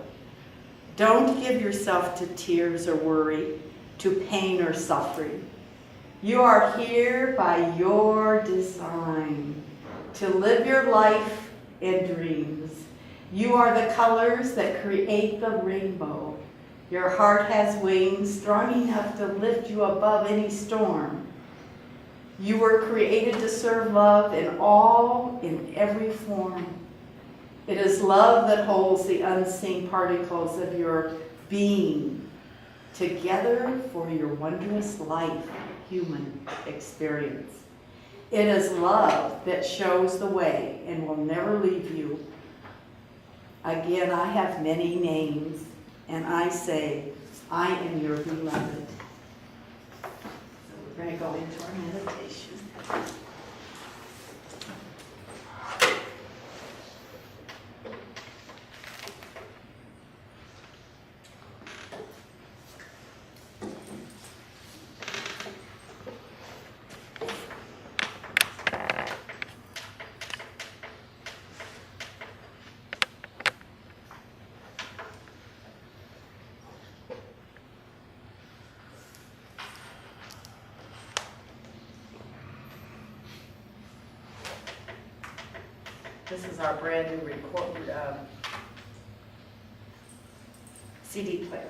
Don't give yourself to tears or worry, to pain or suffering. You are here by your design to live your life and dreams. You are the colors that create the rainbow. Your heart has wings strong enough to lift you above any storm. You were created to serve love in every form. It is love that holds the unseen particles of your being together for your wondrous life, human experience. It is love that shows the way and will never leave you. Again, I have many names, and I say, I am your beloved. So we're going to go into our meditation. This is our brand new CD player.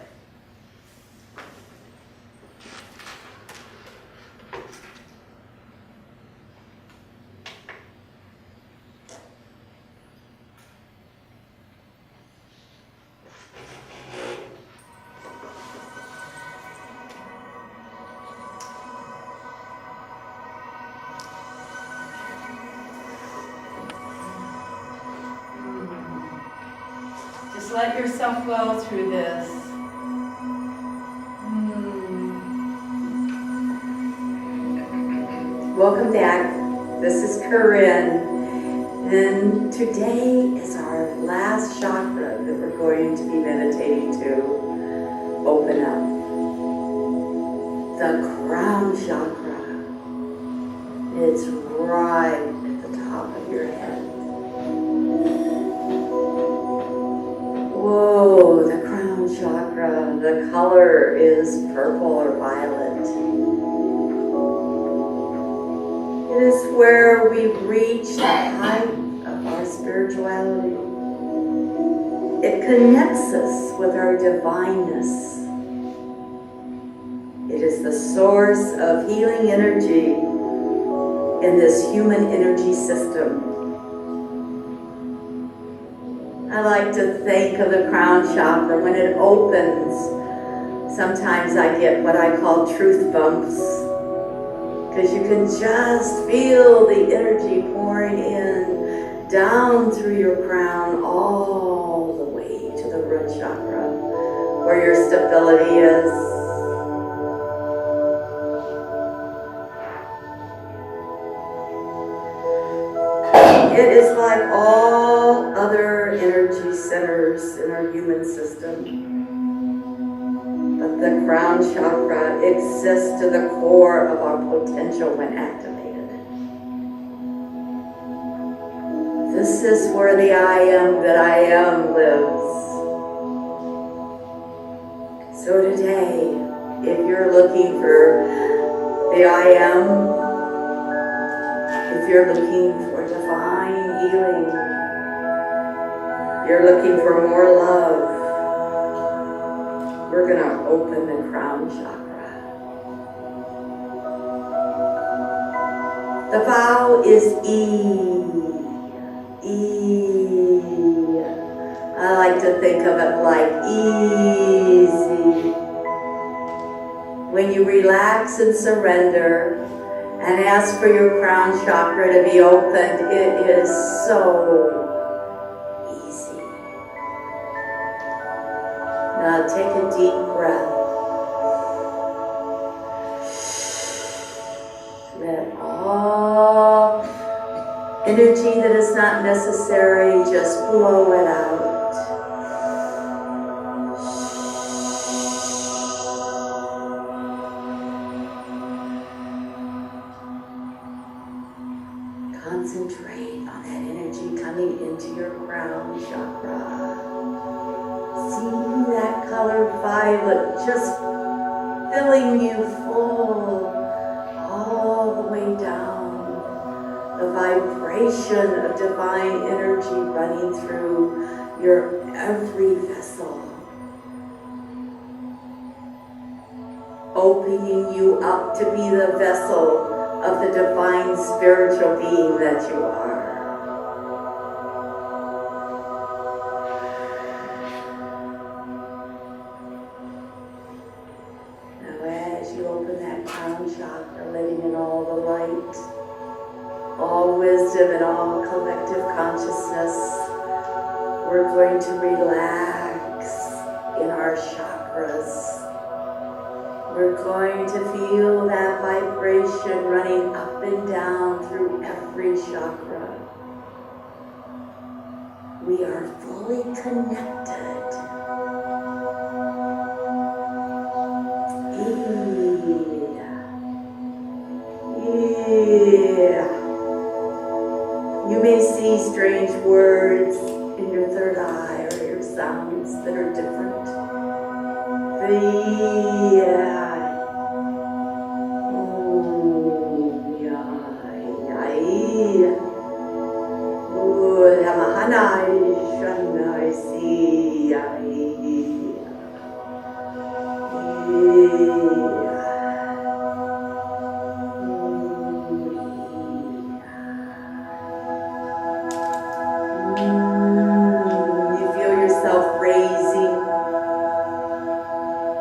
Just let yourself flow through this. Welcome back. This is Corinne. And today is our last chakra that we're going to be meditating to open up. The crown chakra. It's right at the top of your head. Whoa, the crown chakra. The color is purple or violet. It is where we reach the height of our spirituality. It connects us with our divineness. It is the source of healing energy in this human energy system. I like to think of the crown chakra when it opens. Sometimes I get what I call truth bumps, because you can just feel the energy pouring in down through your crown all the way to the root chakra, where your stability is. It is like all other energy centers in our human system. But the crown chakra exists to the core of our potential when activated. This is where the I am that I am lives. So today, if you're looking for the I am, if you're looking for divine healing, you're looking for more love, we're going to open the crown chakra. The vow is E. E. I like to think of it like easy. When you relax and surrender and ask for your crown chakra to be opened, it is so easy. Now take a deep breath. Let all energy that is not necessary, just blow it out. Concentrate on that energy coming into your crown chakra. See that color violet just filling you full all the way down. The vibration of divine energy running through your every vessel. Opening you up to be the vessel of the divine spiritual being that you are. Now as you open that crown chakra, letting in all the light, all wisdom and all collective consciousness, we're going to relax in our chakras. We're going to feel that vibration running up and down through every chakra. We are fully connected. You may see strange words in your third eye or your sounds that are different. You feel yourself raising.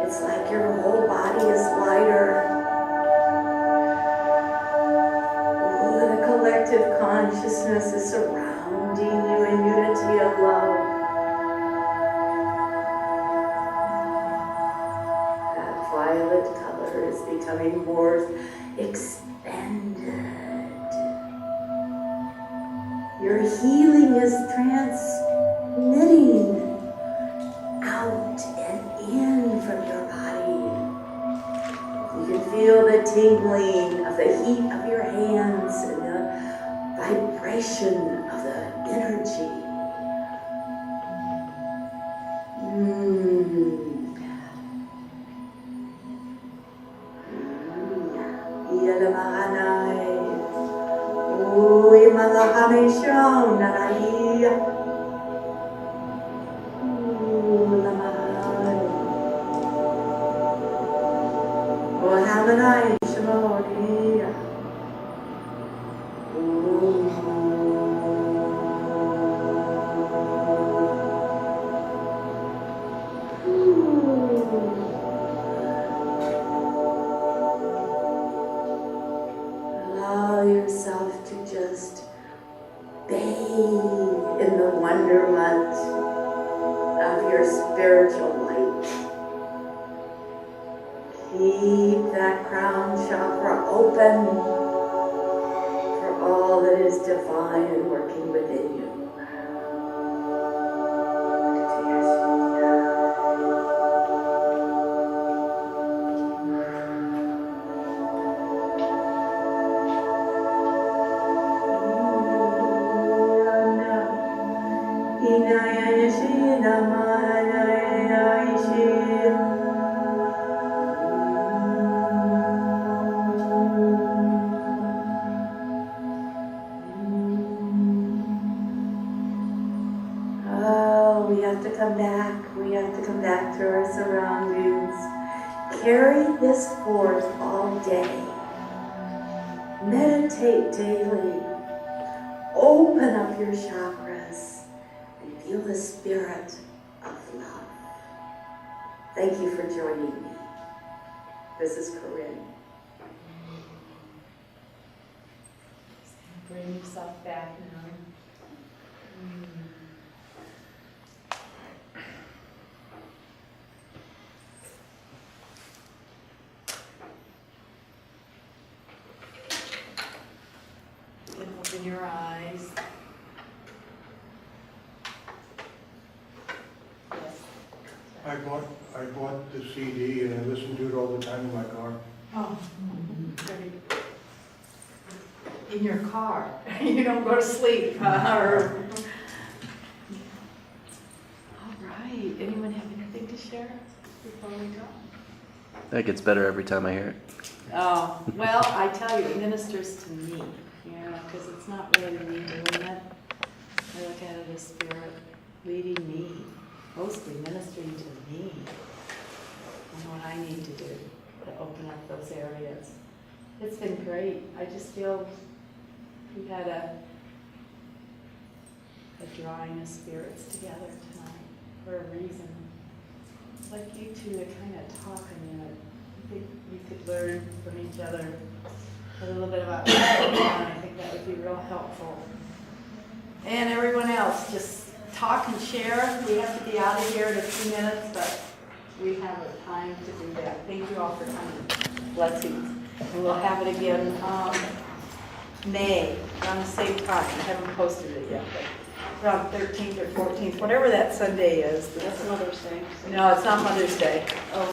It's like your whole body is lighter. The collective consciousness is surrounding you in unity of love. That violet color is becoming more expanded. Your healing is transmitting out and in from your body. You can feel the tingling of the heat of your hands and the vibration of the energy. Allow yourself to just bathe in the wonderment of your spiritual light. Keep that crown chakra open for all that is divine and working within you. We have to come back to our surroundings. Carry this forth all day. Meditate daily. Open up your chakras and feel the spirit of love. Thank you for joining me. This is Corinne. Bring yourself back now. Open your eyes. Yes. I bought the CD and I listen to it all the time in my car. Oh, great. In your car. You don't go to sleep. All right. Anyone have anything to share before we go? That gets better every time I hear it. Oh, well, I tell you, it ministers to me, because it's not really me doing it. I look at it as spirit leading me, mostly ministering to me, and what I need to do to open up those areas. It's been great. I just feel we had a drawing of spirits together tonight for a reason. Like you two to kind of talk a minute. I think we could learn from each other a little bit about what's going on. I think that would be real helpful. And everyone else, just talk and share. We have to be out of here in a few minutes, but we have the time to do that. Thank you all for coming. Blessings. And we'll have it again May, around the same time. I haven't posted it yet, but around 13th or 14th, whatever that Sunday is. That's Mother's Day. No, it's not Mother's Day. Oh.